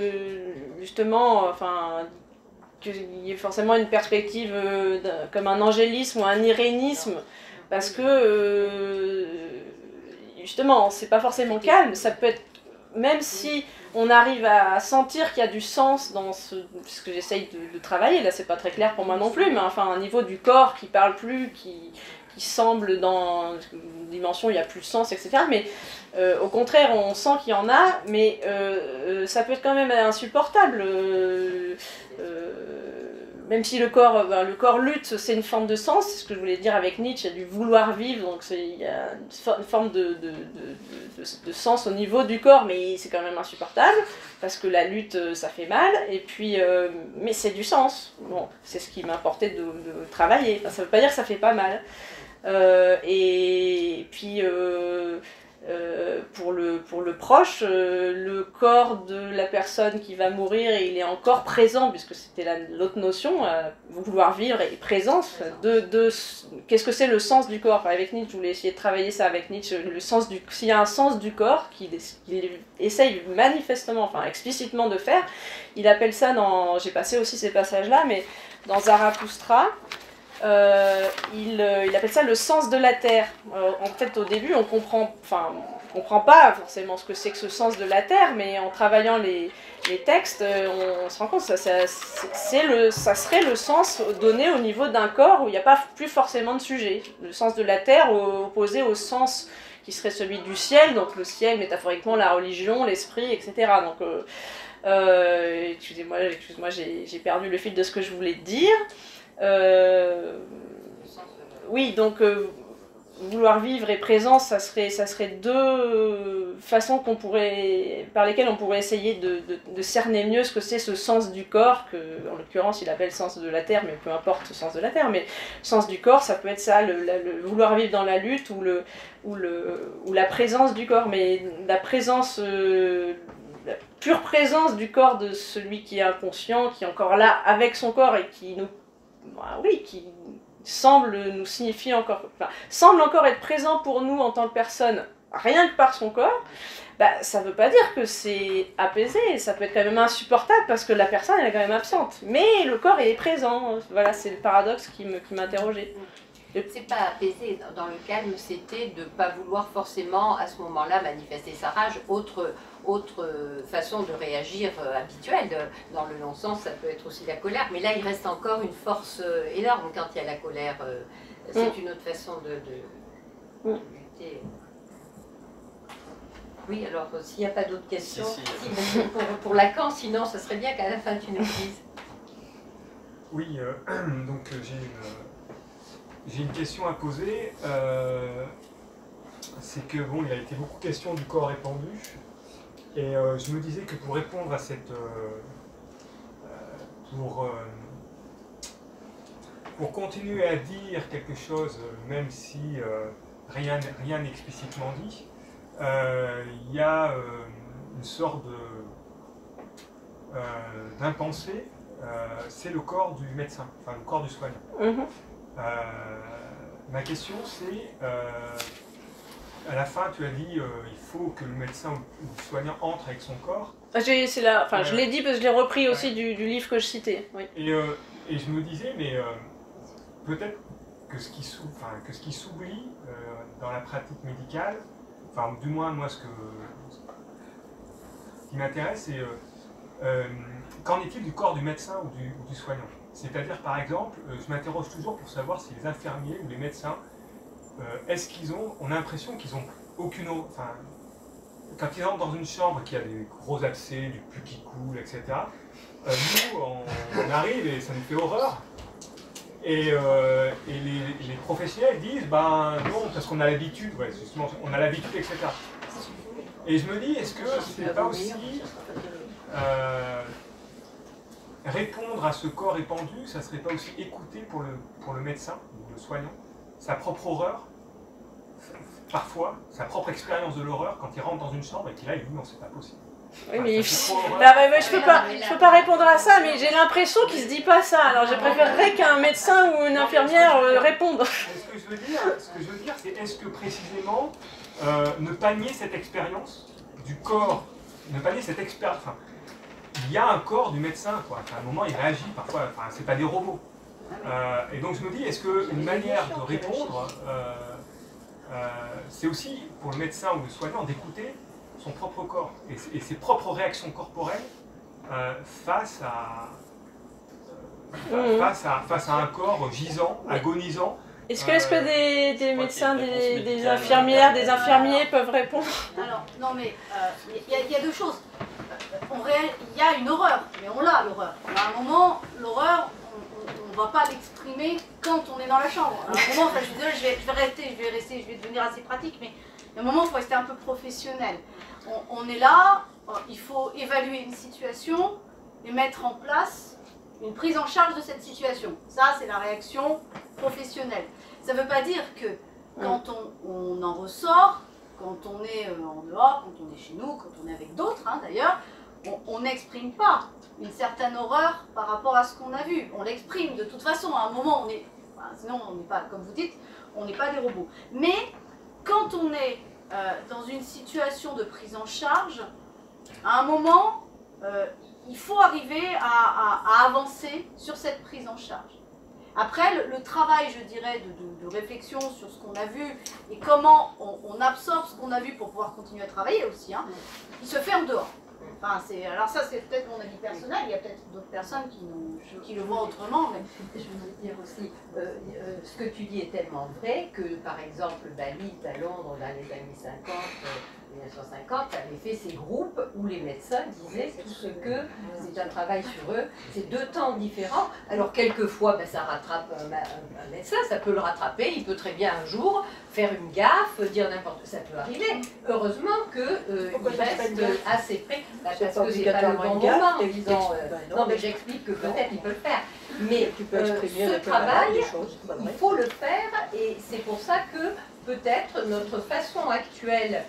justement, enfin, qu'il y ait forcément une perspective comme un angélisme ou un irénisme, parce que justement, c'est pas forcément calme, ça peut être, même si on arrive à sentir qu'il y a du sens dans ce que j'essaye de travailler, là c'est pas très clair pour moi non plus, mais enfin un niveau du corps qui parle plus, qui semble dans une dimension où il n'y a plus de sens, etc. Mais au contraire, on sent qu'il y en a, mais ça peut être quand même insupportable. Même si le corps lutte, c'est une forme de sens, c'est ce que je voulais dire avec Nietzsche, il y a du vouloir vivre, donc il y a une forme de sens au niveau du corps, mais c'est quand même insupportable, parce que la lutte, ça fait mal, et puis, mais c'est du sens, bon, c'est ce qui m'importait de travailler, enfin, ça ne veut pas dire que ça fait pas mal. Et puis pour le proche, le corps de la personne qui va mourir, il est encore présent, puisque c'était l'autre notion, vouloir vivre et présence, qu'est-ce que c'est le sens du corps. Enfin, avec Nietzsche, je voulais essayer de travailler ça avec Nietzsche, s'il y a un sens du corps qu'il essaye manifestement, enfin explicitement de faire, il appelle ça j'ai passé aussi ces passages-là, mais dans Zarathustra, il appelle ça le sens de la terre. En fait, au début, on comprend pas forcément ce que c'est que ce sens de la terre, mais en travaillant les textes, on se rend compte que ça serait le sens donné au niveau d'un corps où il n'y a pas plus forcément de sujet. Le sens de la terre opposé au sens qui serait celui du ciel, donc le ciel, métaphoriquement, la religion, l'esprit, etc. Donc, excusez-moi, j'ai perdu le fil de ce que je voulais dire. Oui, donc vouloir vivre et présence, ça serait deux façons par lesquelles on pourrait essayer de cerner mieux ce que c'est ce sens du corps, que en l'occurrence il appelle sens de la terre, mais peu importe le sens de la terre, mais sens du corps, ça peut être ça, le vouloir vivre dans la lutte ou la présence du corps, mais la présence, la pure présence du corps de celui qui est inconscient, qui est encore là avec son corps et qui nous, qui semble nous signifier semble encore être présent pour nous en tant que personne, rien que par son corps, ça veut pas dire que c'est apaisé, ça peut être quand même insupportable parce que la personne elle est quand même absente, mais le corps est présent, voilà, c'est le paradoxe qui m'interrogeait. C'est pas apaisé dans le calme, c'était de ne pas vouloir forcément à ce moment-là manifester sa rage. Autre façon de réagir habituelle, dans le non-sens, ça peut être aussi la colère, mais là il reste encore une force énorme quand il y a la colère. C'est une autre façon de lutter. Oui, alors s'il n'y a pas d'autres questions, si, pour Lacan, sinon ça serait bien qu'à la fin tu nous dises. Oui, donc j'ai une question à poser. C'est que bon, il a été beaucoup question du corps répandu, et je me disais que pour répondre à cette, pour continuer à dire quelque chose, même si rien n'est explicitement dit, il y a une sorte d'impensé, c'est le corps du médecin, enfin le corps du soignant. Ma question c'est, à la fin tu as dit il faut que le médecin ou le soignant entre avec son corps. Je l'ai dit parce que je l'ai repris aussi du livre que je citais. Oui. Et je me disais, mais peut-être que ce qui s'oublie dans la pratique médicale, enfin du moins moi ce qui m'intéresse c'est qu'en est-il du corps du médecin ou du soignant? C'est-à-dire, par exemple, je m'interroge toujours pour savoir si les infirmiers ou les médecins, on a l'impression qu'ils n'ont aucune autre... Enfin, quand ils entrent dans une chambre qui a des gros abcès, du pus qui coule, etc., nous, on arrive et ça nous fait horreur. Et les professionnels disent, ben non, parce qu'on a l'habitude, justement, on a l'habitude, etc. Et je me dis, est-ce que c'est pas aussi... répondre à ce corps répandu, ça ne serait pas aussi écouter pour le médecin ou le soignant sa propre horreur, parfois, sa propre expérience de l'horreur quand il rentre dans une chambre et qu'il a dit non, c'est pas possible. Oui, mais je peux pas répondre à ça, mais j'ai l'impression qu'il se dit pas ça. Alors je préférerais qu'un médecin ou une infirmière réponde. Ce que je veux dire, c'est est-ce que précisément ne pas nier cette expérience du corps, ne pas nier cette expérience. Il y a un corps du médecin, quoi. À un moment, il réagit parfois. Enfin, c'est pas des robots. Et donc, je me dis, est-ce qu'une manière de répondre, c'est aussi pour le médecin ou le soignant d'écouter son propre corps et ses propres réactions corporelles face à un corps gisant, agonisant. Est-ce que des médecins, des infirmières, des infirmiers peuvent répondre? Alors, non mais, il y a deux choses. Il y a une horreur, mais on l'a l'horreur. À un moment, l'horreur, on ne va pas l'exprimer quand on est dans la chambre. À un moment, je suis désolée, je vais devenir assez pratique, mais à un moment, il faut rester un peu professionnel. On est là, il faut évaluer une situation et mettre en place une prise en charge de cette situation. Ça, c'est la réaction professionnelle. Ça ne veut pas dire que quand on en ressort, quand on est en dehors, quand on est chez nous, quand on est avec d'autres d'ailleurs, on n'exprime pas une certaine horreur par rapport à ce qu'on a vu. On l'exprime de toute façon, à un moment, sinon on n'est pas, comme vous dites, on n'est pas des robots. Mais quand on est dans une situation de prise en charge, à un moment, il faut arriver à avancer sur cette prise en charge. Après, le travail, je dirais, de réflexion sur ce qu'on a vu et comment on absorbe ce qu'on a vu pour pouvoir continuer à travailler aussi, il se fait en dehors. Enfin, alors ça, c'est peut-être mon avis personnel, il y a peut-être d'autres personnes qui le voient autrement. Mais je voulais dire aussi, ce que tu dis est tellement vrai que, par exemple, Bali, à Londres, dans les années 50, 1950, avait fait ces groupes où les médecins disaient tout ce que c'est un travail sur eux. C'est 2 temps différents. Alors, quelquefois, ben, ça rattrape un médecin, ça peut le rattraper. Il peut très bien un jour faire une gaffe, dire n'importe quoi. Ça peut arriver. Heureusement qu'il reste assez près. Bah, parce que c'est pas le bon moment, disons. Non, mais j'explique que peut-être il peut le faire. Mais ce travail, il faut le faire. Et c'est pour ça que peut-être notre façon actuelle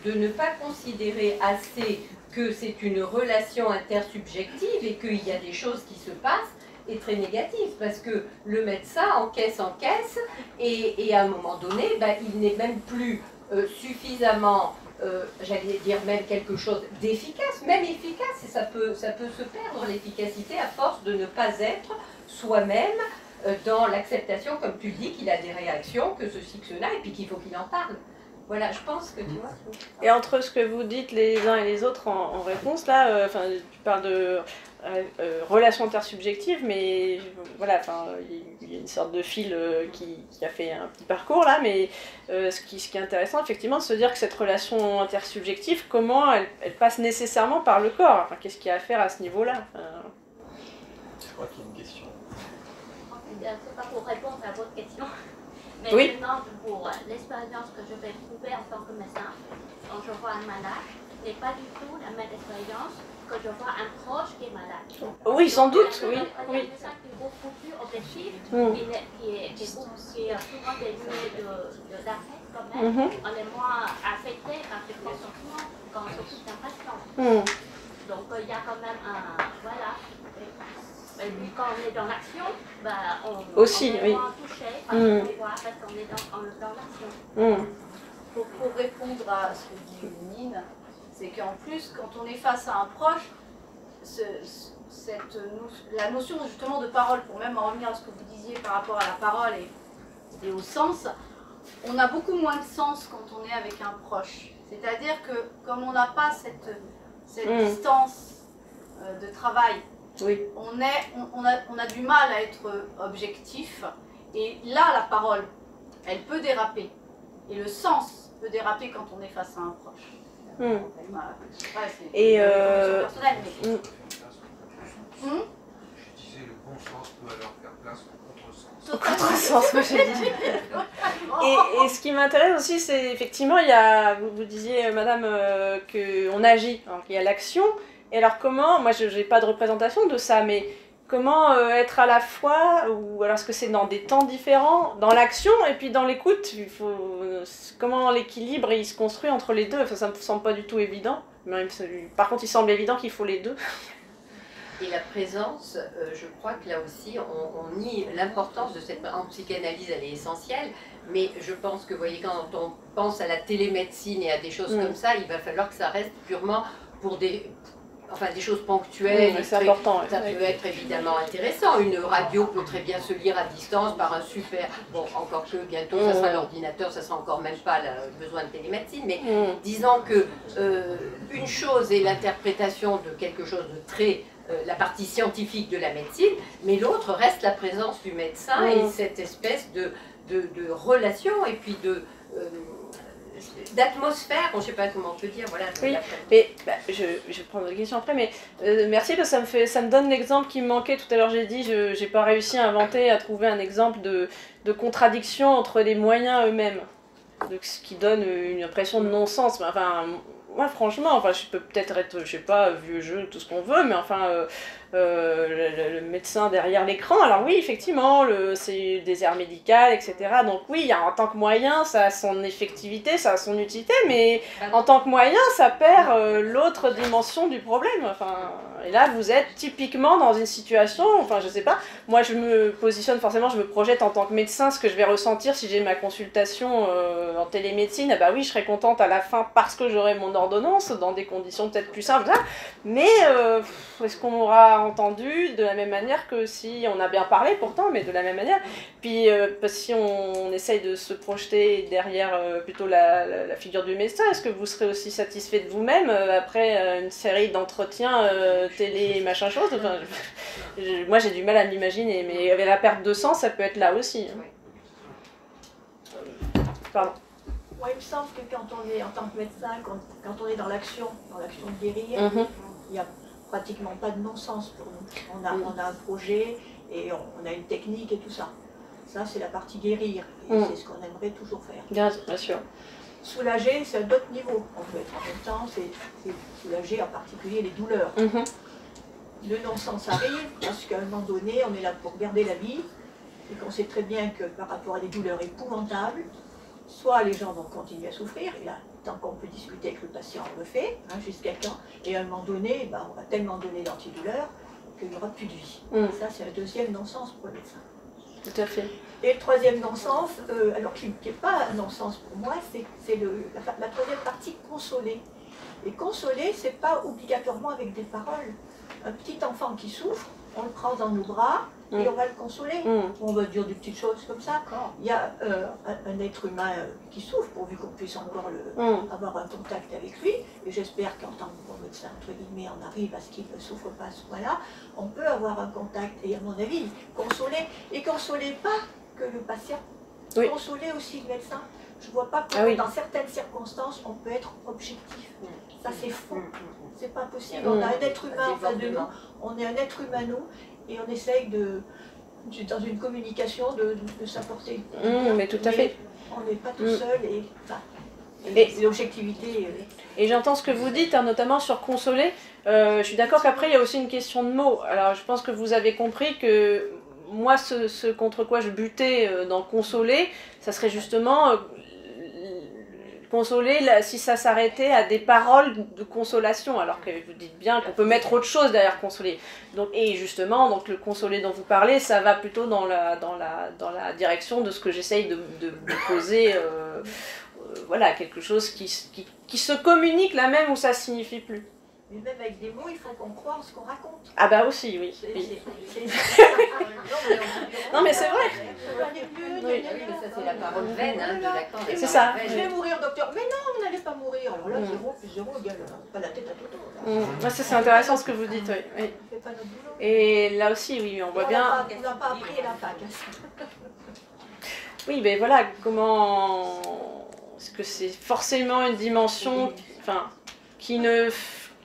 de ne pas considérer assez que c'est une relation intersubjective et qu'il y a des choses qui se passent est très négative, parce que le médecin encaisse et à un moment donné, ben, il n'est même plus suffisamment, j'allais dire même quelque chose d'efficace, même efficace, et ça peut se perdre l'efficacité à force de ne pas être soi-même dans l'acceptation, comme tu dis, qu'il a des réactions, que ceci, que cela, et puis qu'il faut qu'il en parle. Voilà, je pense que tu vois. Et entre ce que vous dites les uns et les autres en réponse, là, tu parles de relations intersubjectives, mais voilà, il y a une sorte de fil qui a fait un petit parcours là, mais ce qui est intéressant, effectivement, de se dire que cette relation intersubjective, comment elle passe nécessairement par le corps. Enfin, qu'est-ce qu'il y a à faire à ce niveau-là? Je crois qu'il y a une question. C'est pas pour répondre à votre question. Mais oui. Maintenant, pour l'expérience que je vais trouver en tant que médecin, quand je vois un malade, n'est pas du tout la même expérience que je vois un proche qui est malade. Oui, sans doute, oui. Il y a un médecin qui est beaucoup plus objectif, qui est souvent dénué d'affect quand même. On est moins affecté par ses sentiments quand on s'occupe d'un patient. Donc il y a quand même un... Voilà. Et puis quand on est dans l'action, bah, on est moins touché par ce qu'on voit parce qu'on est dans l'action. Pour répondre à ce que dit Nine, c'est qu'en plus, quand on est face à un proche, la notion justement de parole, pour même en revenir à ce que vous disiez par rapport à la parole et au sens, on a beaucoup moins de sens quand on est avec un proche. C'est-à-dire que comme on n'a pas cette distance de travail, oui. on a du mal à être objectif, et là la parole, elle peut déraper, et le sens peut déraper quand on est face à un proche. Voilà. Ouais, et personnelle, mais... Je disais le bon sens peut alors faire place au contresens. Au contresens, moi j'ai dit. Et ce qui m'intéresse aussi, c'est effectivement, vous disiez, madame, qu'on agit. Alors, il y a l'action. Et alors comment, moi je n'ai pas de représentation de ça, mais comment être à la fois, ou alors est-ce que c'est dans des temps différents, dans l'action et puis dans l'écoute, comment l'équilibre il se construit entre les deux, enfin, ça ne me semble pas du tout évident, mais par contre il semble évident qu'il faut les deux. Et la présence, je crois que là aussi on nie l'importance de cette... En psychanalyse elle est essentielle, mais je pense que, vous voyez, quand on pense à la télémédecine et à des choses comme ça, il va falloir que ça reste purement pour des choses ponctuelles. C'est important. Ça peut être évidemment intéressant. Une radio peut très bien se lire à distance par un super... Bon, encore que bientôt, ça sera l'ordinateur, ça sera encore même pas besoin de télémédecine, mais disons que une chose est l'interprétation de quelque chose de très... la partie scientifique de la médecine, mais l'autre reste la présence du médecin et cette espèce de relation et puis d'atmosphère, je ne sais pas comment on peut dire, voilà. Oui, mais je vais prendre la question après, mais merci parce que ça me donne l'exemple qui me manquait tout à l'heure. J'ai dit, je n'ai pas réussi à trouver un exemple de contradiction entre les moyens eux-mêmes, ce qui donne une impression de non-sens. Enfin, moi franchement, je peux peut-être être, je sais pas, vieux jeu, tout ce qu'on veut, mais enfin, le médecin derrière l'écran, alors oui, effectivement, c'est le désert médical, etc. Donc oui, en tant que moyen, ça a son effectivité, ça a son utilité, mais en tant que moyen, ça perd l'autre dimension du problème. Enfin, et là, vous êtes typiquement dans une situation, enfin, je sais pas, moi je me positionne forcément, je me projette en tant que médecin, ce que je vais ressentir si j'ai ma consultation en télémédecine, bah oui, je serai contente à la fin parce que j'aurai mon d'ordonnance, dans des conditions peut-être plus simples, mais est-ce qu'on aura entendu de la même manière que si on a bien parlé pourtant, mais de la même manière. Puis si on essaye de se projeter derrière plutôt la figure du médecin, est-ce que vous serez aussi satisfait de vous-même après une série d'entretiens télé machin chose? Enfin, moi j'ai du mal à m'imaginer, mais avec la perte de sang, ça peut être là aussi. Pardon. Moi, il me semble que quand on est en tant que médecin, quand on est dans l'action de guérir, il n'y a pratiquement pas de non-sens pour nous. On a un projet et on a une technique et tout ça. Ça, c'est la partie guérir. Et c'est ce qu'on aimerait toujours faire. Bien sûr. Soulager, c'est un autre niveau. On peut être en même temps, c'est soulager en particulier les douleurs. Le non-sens arrive parce qu'à un moment donné, on est là pour garder la vie et qu'on sait très bien que par rapport à des douleurs épouvantables, soit les gens vont continuer à souffrir, et là, tant qu'on peut discuter avec le patient, on le fait, jusqu'à quand, et à un moment donné, on va tellement donner d'antidouleurs qu'il n'y aura plus de vie. Ça, c'est un deuxième non-sens pour le médecin. Tout à fait. Et le troisième non-sens, alors qui n'est pas un non-sens pour moi, c'est la troisième partie, consoler. Et consoler, c'est pas obligatoirement avec des paroles. Un petit enfant qui souffre, on le prend dans nos bras et on va le consoler. On va dire des petites choses comme ça. Il y a un être humain qui souffre, pourvu qu'on puisse encore avoir un contact avec lui. Et j'espère qu'en tant que bon médecin, entre guillemets, on arrive à ce qu'il ne souffre pas à ce point-là. On peut avoir un contact et, à mon avis, consoler. Et consoler pas que le patient, consoler aussi le médecin. Je ne vois pas comment, dans certaines circonstances, on peut être objectif. Ça, c'est faux. C'est pas possible. On a un être humain en face de nous. On est un être humain, nous, et on essaye dans une communication, de s'apporter. Mais tout à fait. On n'est pas tout seul et l'objectivité. Et j'entends ce que vous dites, notamment sur consoler. Je suis d'accord qu'après, il y a aussi une question de mots. Alors, je pense que vous avez compris que moi, ce contre quoi je butais dans consoler, ça serait justement consoler si ça s'arrêtait à des paroles de consolation, alors que vous dites bien qu'on peut mettre autre chose derrière consoler. Donc, et justement, donc, le consoler dont vous parlez, ça va plutôt dans la direction de ce que j'essaye de poser, voilà, quelque chose qui se communique là même où ça signifie plus. Mais même avec des mots, il faut qu'on croie en ce qu'on raconte. Ah bah aussi, oui. Non mais c'est vrai. Ça c'est la parole vaine de Lacan. C'est ça. Je vais mourir, docteur. Mais non, vous n'allez pas mourir. Alors là, 0 plus 0 égale pas la tête à Toto. C'est intéressant ce que vous dites, oui. Et là aussi, oui, on voit bien... On n'a pas appris la fac. Oui, mais voilà, comment... Est-ce que c'est forcément une dimension... Enfin, qui ne...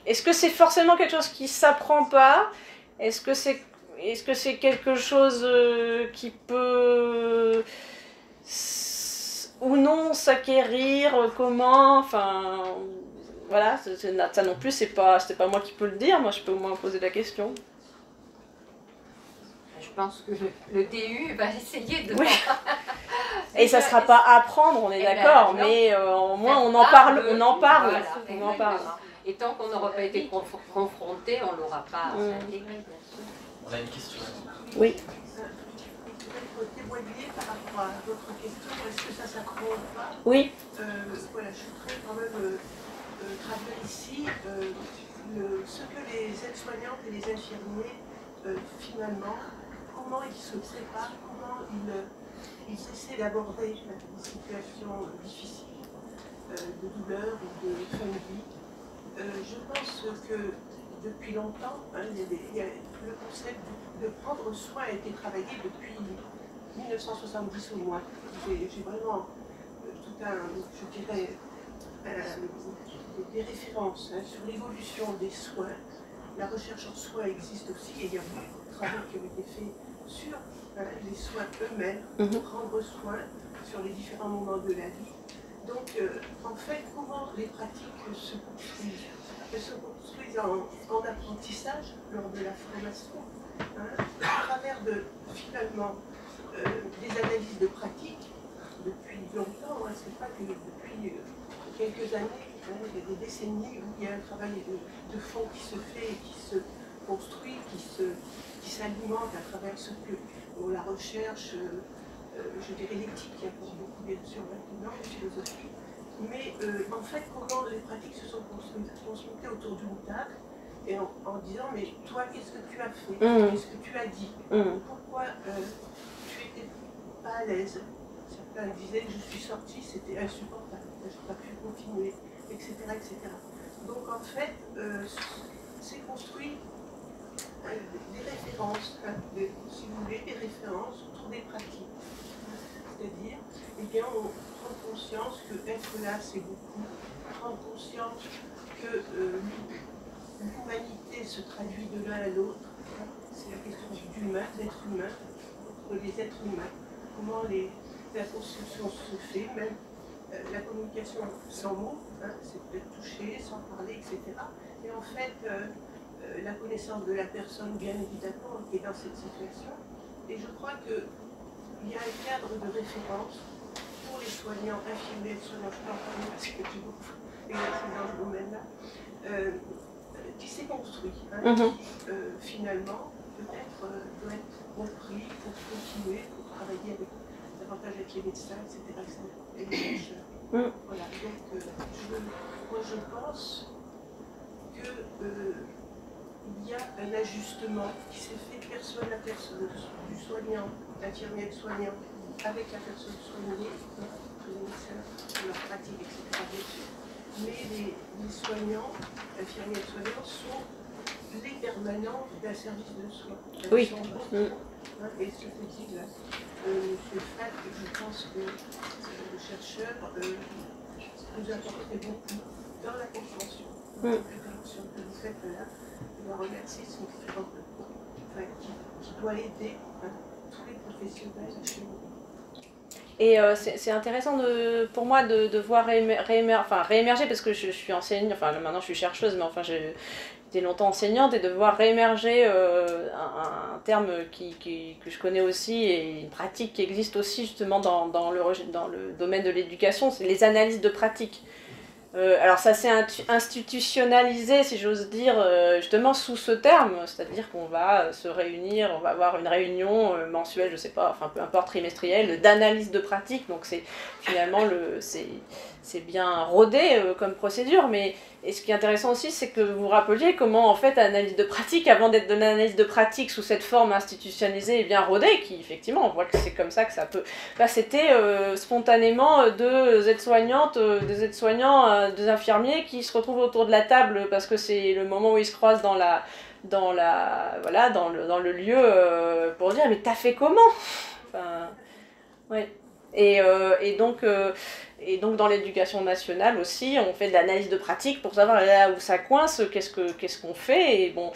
Est-ce que c'est forcément quelque chose qui s'apprend pas? Est-ce que c'est quelque chose qui peut ou non s'acquérir? Comment? Enfin, voilà, ça non plus, c'était pas moi qui peux le dire. Moi, je peux au moins poser la question. Je pense que le DU va essayer de... Oui. Et ça sera pas apprendre, on est d'accord, mais au moins on en parle. Et tant qu'on n'aura pas été confronté, on ne l'aura pas intégré. On a une question. Oui. Peut-être témoigner par rapport à votre question, est-ce que ça s'accroche pas? Oui. Voilà, je voudrais quand même traduire ici ce que les aides-soignantes et les infirmiers, finalement, comment ils se préparent, comment ils essaient d'aborder une situation difficile, de douleur ou de fin de vie. Je pense que depuis longtemps, le concept de prendre soin a été travaillé depuis 1970 au moins. J'ai vraiment tout je dirais, des références sur l'évolution des soins. La recherche en soins existe aussi et il y a beaucoup de travaux qui ont été faits sur les soins eux-mêmes, prendre soin sur les différents moments de la vie. Donc, en fait, comment les pratiques se construisent? Elles se construisent en apprentissage lors de la formation, à travers finalement des analyses de pratiques depuis longtemps. C'est pas que depuis quelques années, il y a des décennies où il y a un travail de fond qui se fait et qui se construit, qui s'alimente à travers ce que la recherche, je dirais l'éthique, qui apporte beaucoup bien sûr maintenant, la philosophie, Mais en fait, comment les pratiques se sont construites? Elles sont montées autour d'une table et en disant, mais toi, qu'est-ce que tu as fait? Qu'est-ce que tu as dit? Pourquoi tu n'étais pas à l'aise? Certains disaient que je suis sortie, c'était insupportable, je n'ai pas pu continuer, etc., etc. Donc en fait, c'est construit des références, si vous voulez, des références autour des pratiques. C'est-à-dire, eh bien, on prend conscience que être là, c'est beaucoup, prendre conscience que l'humanité se traduit de l'un à l'autre. C'est la question d'humain, d'être humain, entre les êtres humains. Comment la construction se fait, même la communication sans mots, c'est peut-être toucher, sans parler, etc. Et en fait, la connaissance de la personne, bien évidemment, qui est dans cette situation. Et je crois qu'il y a un cadre de référence pour les soignants, infirmiers, soignants, je peux en parler parce que j'ai beaucoup exercé dans ce domaine-là, qui s'est construit, qui finalement peut-être doit être repris pour continuer, pour travailler davantage avec les médecins, etc. et les chercheurs. Voilà, donc moi je pense qu'il y a un ajustement qui s'est fait personne à personne, du soignant, l'infirmier soignant, avec la personne soignée, les médecins, leur pratique, etc. bien sûr. Mais les soignants, infirmiers soignants, sont les permanents d'un service de soins. Oui. Et ce petit-là, M. Fat, je pense que le chercheur nous apporterait beaucoup dans la compréhension. La compréhension que vous faites là, je dois remercier son différent qui doit aider tous les professionnels chez nous. Et c'est intéressant pour moi de voir réémerger, parce que je suis enseignante, enfin maintenant je suis chercheuse, mais enfin j'ai été longtemps enseignante, et de voir réémerger un terme que je connais aussi, et une pratique qui existe aussi justement dans le domaine de l'éducation, c'est les analyses de pratique. Alors ça s'est institutionnalisé, si j'ose dire, justement sous ce terme, c'est-à-dire qu'on va se réunir, on va avoir une réunion mensuelle, je sais pas, enfin peu importe, trimestrielle, d'analyse de pratique, donc c'est finalement c'est bien rodé comme procédure, et ce qui est intéressant aussi, c'est que vous rappeliez comment en fait l'analyse de pratique, avant d'être de l'analyse de pratique sous cette forme institutionnalisée et bien rodée, qui effectivement on voit que c'est comme ça que ça peut, c'était spontanément deux aides-soignantes, des aides-soignants, des infirmiers qui se retrouvent autour de la table parce que c'est le moment où ils se croisent dans le lieu pour dire mais t'as fait comment, enfin ouais. Et donc dans l'éducation nationale aussi, on fait de l'analyse de pratique pour savoir là où ça coince, qu'est-ce qu'on fait, et bon.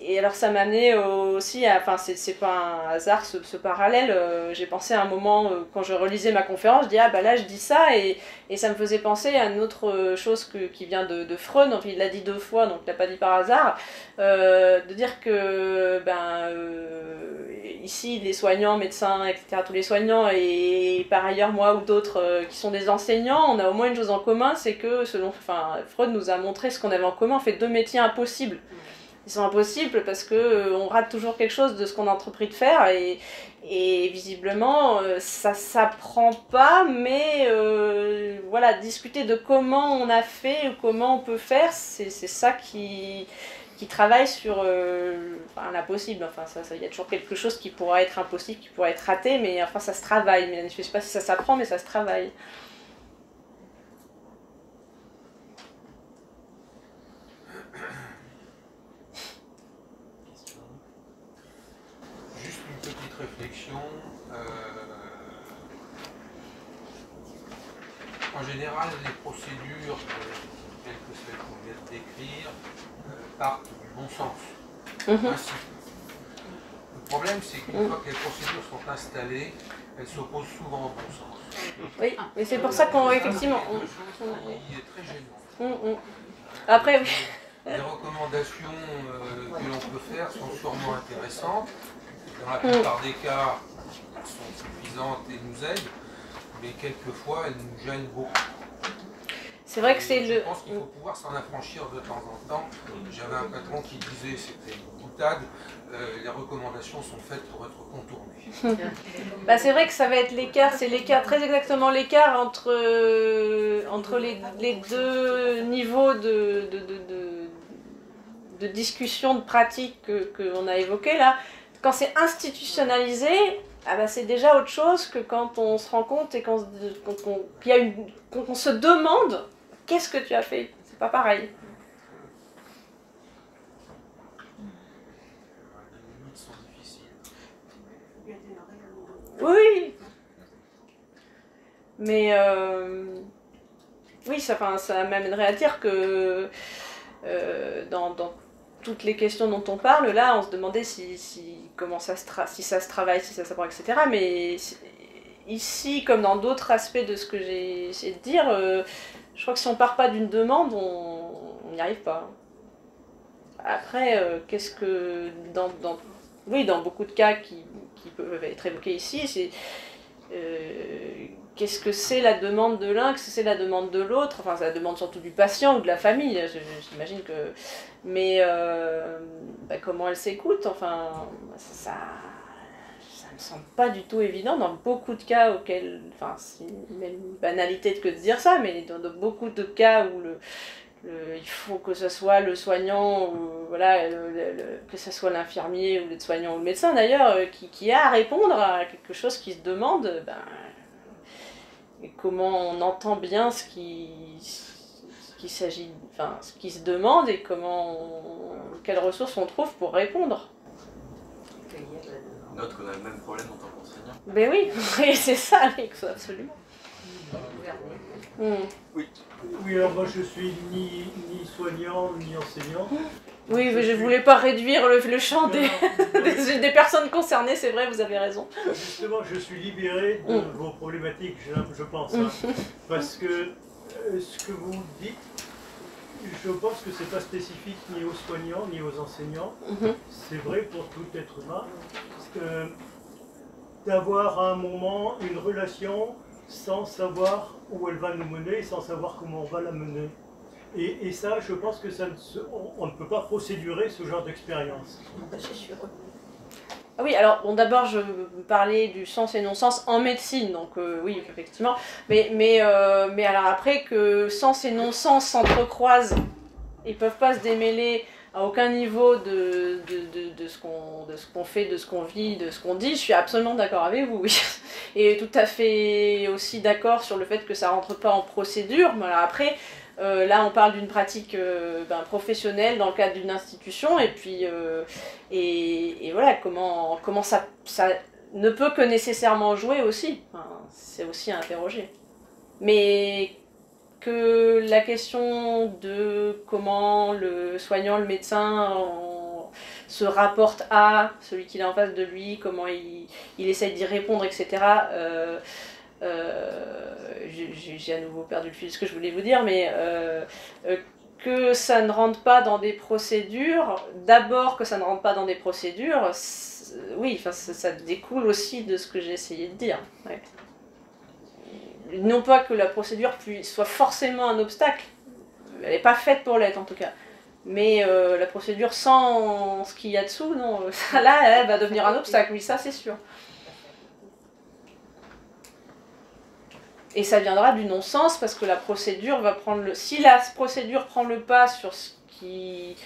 Et alors ça m'a amené aussi à, enfin c'est pas un hasard ce parallèle, j'ai pensé à un moment quand je relisais ma conférence, je dis ah bah là je dis ça, et ça me faisait penser à une autre chose qui vient de Freud, donc il l'a dit 2 fois, donc il l'a pas dit par hasard, de dire que ici les soignants, médecins, etc., tous les soignants, et par ailleurs moi ou d'autres qui sont des enseignants, on a au moins une chose en commun, c'est que Freud nous a montré ce qu'on avait en commun, on fait 2 métiers impossibles. Ils sont impossibles parce qu'on rate toujours quelque chose de ce qu'on a entrepris de faire, et visiblement ça s'apprend pas, mais voilà, discuter de comment on a fait ou comment on peut faire, c'est ça qui travaille sur l'impossible. Enfin, il y a toujours quelque chose qui pourra être impossible, qui pourra être raté, mais enfin ça se travaille. Mais je ne sais pas si ça s'apprend, mais ça se travaille. Juste une petite réflexion. En général, les procédures, telles que celles qu'on vient de décrire, partent du bon sens. Ainsi. Le problème, c'est qu'une fois que les procédures sont installées, elles s'opposent souvent au bon sens. Oui, mais c'est pour ça qu'on, effectivement... Il est très gênant. Après, oui. Les recommandations que l'on peut faire sont sûrement intéressantes. Dans la plupart des cas, elles sont suffisantes et nous aident, mais quelquefois, elles nous gênent beaucoup. C'est vrai que c'est Je pense qu'il faut pouvoir s'en affranchir de temps en temps. J'avais un patron qui disait, c'était une boutade, les recommandations sont faites pour être contournées. Bah, c'est vrai que ça va être l'écart, c'est l'écart, très exactement l'écart entre les deux niveaux de discussion, de pratique qu'on a évoqué là. Quand c'est institutionnalisé, ah bah c'est déjà autre chose que quand on se rend compte et qu'on se demande qu'est-ce que tu as fait. C'est pas pareil. Les limites sont difficiles. Oui. Mais oui, ça m'amènerait à dire que dans toutes les questions dont on parle, là, on se demandait si ça se travaille, si ça s'apprend, etc. Mais ici, comme dans d'autres aspects de ce que j'ai essayé de dire, je crois que si on part pas d'une demande, on n'y arrive pas. Après, qu'est-ce que dans beaucoup de cas qui peuvent être évoqués ici, c'est qu'est-ce que c'est la demande de l'un, qu'est-ce que c'est la demande de l'autre, enfin c'est la demande surtout du patient ou de la famille, j'imagine que... Mais comment elle s'écoute, enfin ça me semble pas du tout évident dans beaucoup de cas auxquels, enfin c'est même une banalité que de dire ça, mais dans beaucoup de cas où il faut que ce soit le soignant, ou, voilà, que ce soit l'infirmier ou l'aide-soignant ou le médecin d'ailleurs, qui a à répondre à quelque chose qui se demande, et comment on entend bien ce qui s'agit, enfin ce qui se demande et quelles ressources on trouve pour répondre. Note qu'on a le même problème en tant qu'enseignant. Ben oui, c'est ça, absolument. Oui. Oui, alors moi je suis ni soignant ni enseignant. Oui, mais je voulais pas réduire le champ des personnes concernées, c'est vrai, vous avez raison. Justement, je suis libéré de vos problématiques, je pense. Hein, parce que ce que vous dites, je pense que c'est pas spécifique ni aux soignants ni aux enseignants. C'est vrai pour tout être humain. D'avoir à un moment une relation sans savoir où elle va nous mener, sans savoir comment on va la mener. Et ça, je pense que on ne peut pas procédurer ce genre d'expérience. C'est sûr. Ah oui, alors bon, d'abord je parlais du sens et non-sens en médecine, donc oui, effectivement. Mais alors après que sens et non-sens s'entrecroisent, ils ne peuvent pas se démêler à aucun niveau de ce qu'on fait, de ce qu'on vit, de ce qu'on dit, je suis absolument d'accord avec vous, oui. Et tout à fait aussi d'accord sur le fait que ça ne rentre pas en procédure. Voilà, après, là on parle d'une pratique professionnelle dans le cadre d'une institution, et puis et voilà, comment ça ne peut que nécessairement jouer aussi. Enfin, c'est aussi à interroger. Mais que la question de comment le soignant, le médecin se rapporte à celui qu'il a en face de lui, comment il essaie d'y répondre, etc. J'ai à nouveau perdu le fil de ce que je voulais vous dire, mais que ça ne rentre pas dans des procédures, d'abord que ça ne rentre pas dans des procédures, oui, enfin, ça découle aussi de ce que j'ai essayé de dire. Ouais. Non pas que la procédure soit forcément un obstacle, elle n'est pas faite pour l'être en tout cas, mais la procédure sans ce qu'il y a dessous, non, ça là, elle va devenir un obstacle, oui, ça c'est sûr. Et ça viendra du non-sens parce que la procédure va prendre le... Si la procédure prend le pas sur ce qui...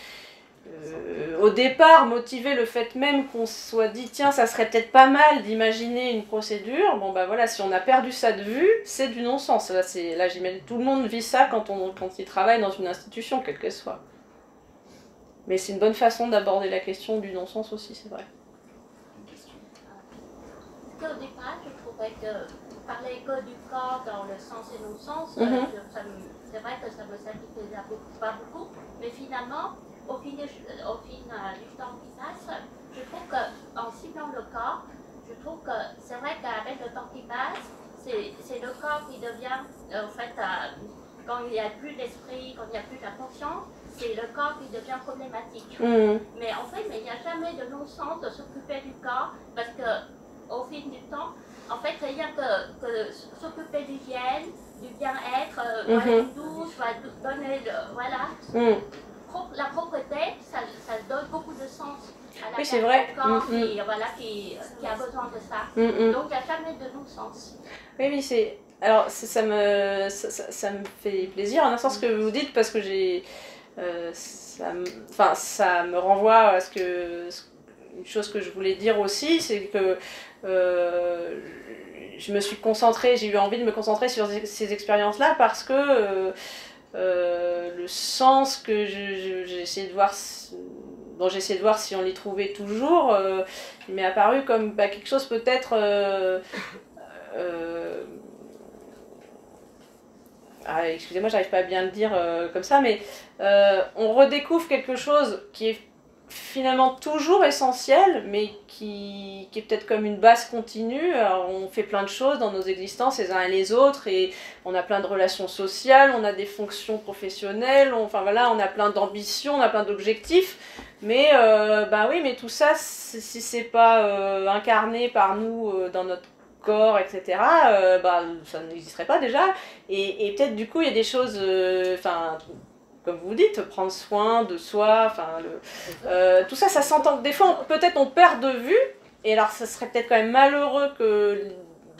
au départ, motiver le fait même qu'on soit dit tiens, ça serait peut-être pas mal d'imaginer une procédure, bon bah voilà, si on a perdu ça de vue, c'est du non-sens. Là j'imagine tout le monde vit ça quand il travaille dans une institution, quelle qu'elle soit. Mais c'est une bonne façon d'aborder la question du non-sens aussi, c'est vrai. Au départ, je trouvais que parler que du corps dans le sens et non-sens, c'est vrai que ça me satisfaisait pas beaucoup, mais finalement, au fil du temps qui passe, je trouve qu'en ciblant le corps, je trouve que c'est vrai qu'avec le temps qui passe, c'est le corps qui devient, en fait, quand il n'y a plus d'esprit, quand il n'y a plus de la conscience, c'est le corps qui devient problématique. Mais en fait, il n'y a jamais de non-sens de s'occuper du corps, parce qu'au fil du temps, en fait, rien que s'occuper d'hygiène, du bien-être, une douche, donner, voilà. La propreté, ça donne beaucoup de sens. à la Oui, c'est vrai. corps et voilà, qui a besoin de ça. Donc, il n'y a jamais de non-sens. Oui, oui, c'est... Alors, ça me fait plaisir, en un sens, ce que vous dites, parce que j'ai... ça me renvoie à une chose que je voulais dire aussi, c'est que je me suis concentrée, j'ai eu envie de me concentrer sur ces expériences-là parce que le sens que j'ai essayé de voir, dont j'ai essayé de voir si on l'y trouvait toujours, il m'est apparu comme quelque chose peut-être... excusez-moi, j'arrive pas à bien le dire comme ça, mais on redécouvre quelque chose qui est finalement toujours essentiel, mais qui est peut-être comme une base continue. Alors, on fait plein de choses dans nos existences les uns et les autres, et on a plein de relations sociales, on a des fonctions professionnelles, enfin voilà, on a plein d'ambitions, on a plein d'objectifs, mais oui, mais tout ça, si c'est pas incarné par nous dans notre corps, etc., ça n'existerait pas déjà, et peut-être du coup il y a des choses, comme vous dites, prendre soin de soi, tout ça, ça s'entend. Des fois, peut-être on perd de vue, et alors ça serait peut-être quand même malheureux que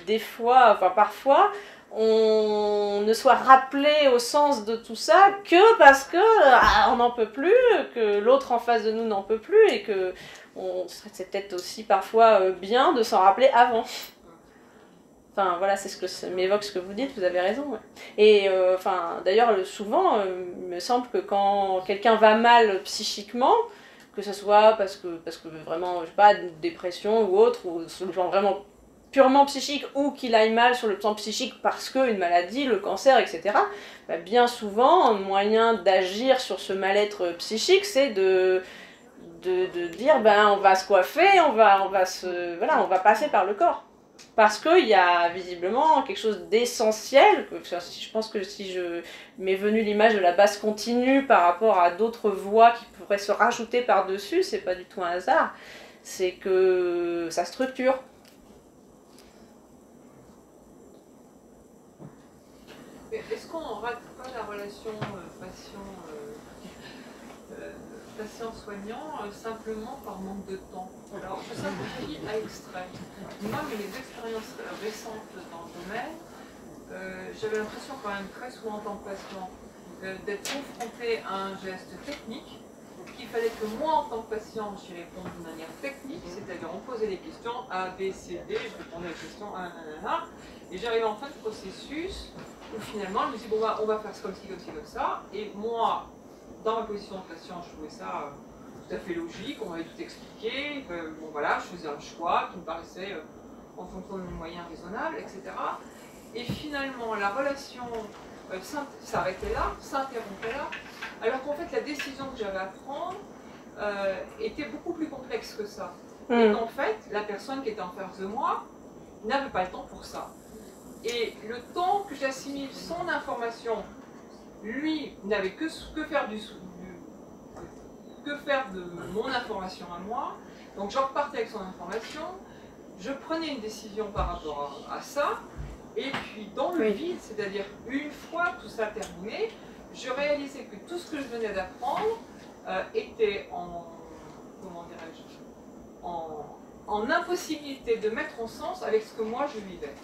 des fois, parfois, on ne soit rappelé au sens de tout ça que parce que on n'en peut plus, que l'autre en face de nous n'en peut plus, et que c'est peut-être aussi parfois bien de s'en rappeler avant. Enfin, voilà, c'est ce que m'évoque ce que vous dites, vous avez raison. Ouais. Et d'ailleurs, souvent, il me semble que quand quelqu'un va mal psychiquement, que ce soit parce que vraiment, je sais pas, une dépression ou autre, ou sur le plan vraiment purement psychique, ou qu'il aille mal sur le plan psychique parce qu'une maladie, le cancer, etc., bien souvent, un moyen d'agir sur ce mal-être psychique, c'est de dire, on va se coiffer, on va passer par le corps. Parce qu'il y a visiblement quelque chose d'essentiel, je pense que si je m'est venu l'image de la base continue par rapport à d'autres voies qui pourraient se rajouter par-dessus, c'est pas du tout un hasard, c'est que ça structure. Est-ce qu'on ne rate pas la relation patient-soignant simplement par manque de temps? Alors, je simplifie à extrême. Moi, mes expériences récentes dans le domaine, j'avais l'impression quand même très souvent en tant que patient d'être confronté à un geste technique, qu'il fallait que moi, en tant que patient, j'y réponde de manière technique, c'est-à-dire on posait des questions A, B, C, D, je répondais aux questions 1, 1, 1, 1, et j'arrivais en fin de processus où finalement, je me dis, bon, on va faire comme ci, comme ci, comme ça, et moi, dans ma position de patient, je trouvais ça tout à fait logique, on m'avait tout expliqué, bon voilà, je faisais un choix qui me paraissait en fonction de mes moyens raisonnables, etc. Et finalement, la relation s'arrêtait là, s'interrompait là, alors qu'en fait, la décision que j'avais à prendre était beaucoup plus complexe que ça. Et qu'en fait, la personne qui était en face de moi n'avait pas le temps pour ça. Et le temps que j'assimile son information, lui n'avait que faire de mon information à moi. Donc je repartais avec son information, je prenais une décision par rapport à ça, et puis dans le vide, c'est-à-dire une fois tout ça terminé, je réalisais que tout ce que je venais d'apprendre était en impossibilité de mettre en sens avec ce que moi je vivais.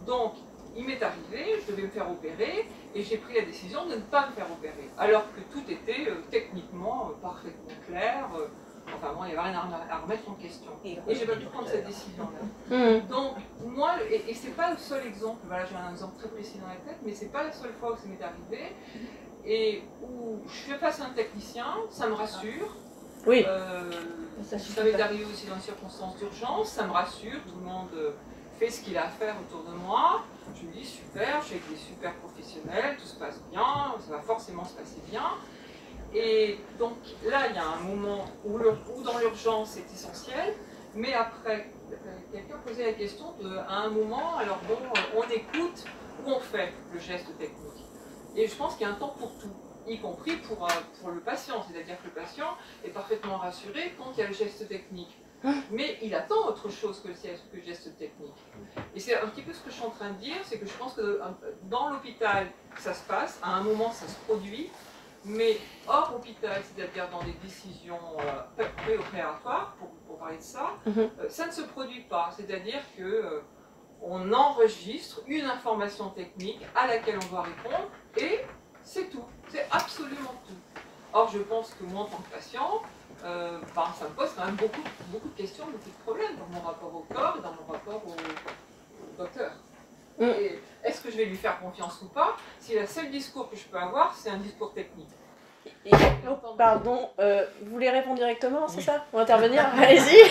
Donc, il m'est arrivé, je devais me faire opérer, et j'ai pris la décision de ne pas me faire opérer, alors que tout était techniquement parfaitement clair, enfin bon, il n'y avait rien à remettre en question. Et j'ai pas pu prendre cette décision-là. Donc, moi, et c'est pas le seul exemple, voilà, j'ai un exemple très précis dans la tête, mais c'est pas la seule fois où ça m'est arrivé, et où je suis face à un technicien, ça me rassure. Oui. Ça m'est arrivé aussi dans les circonstances d'urgence, ça me rassure, tout le monde fait ce qu'il a à faire autour de moi. Je me dis super, je suis avec des super professionnels, tout se passe bien, ça va forcément se passer bien. Et donc là, il y a un moment où dans l'urgence c'est essentiel, mais après, quelqu'un posait la question à un moment, alors bon, on écoute ou on fait le geste technique. Et je pense qu'il y a un temps pour tout, y compris pour le patient, c'est-à-dire que le patient est parfaitement rassuré quand il y a le geste technique. Mais il attend autre chose que le geste technique. Et c'est un petit peu ce que je suis en train de dire, c'est que je pense que dans l'hôpital, ça se passe, à un moment ça se produit, Mais hors hôpital, c'est-à-dire dans des décisions préopératoires, pour parler de ça, ça ne se produit pas. C'est-à-dire que on enregistre une information technique à laquelle on doit répondre et c'est tout. C'est absolument tout. Or, je pense que moi, en tant que patient, ça me pose quand même beaucoup de questions, beaucoup de problèmes dans mon rapport au corps et dans mon rapport au docteur. Et est-ce que je vais lui faire confiance ou pas si le seul discours que je peux avoir, c'est un discours technique? Pardon, vous voulez répondre directement, c'est ça? Ou intervenir? Allez-y.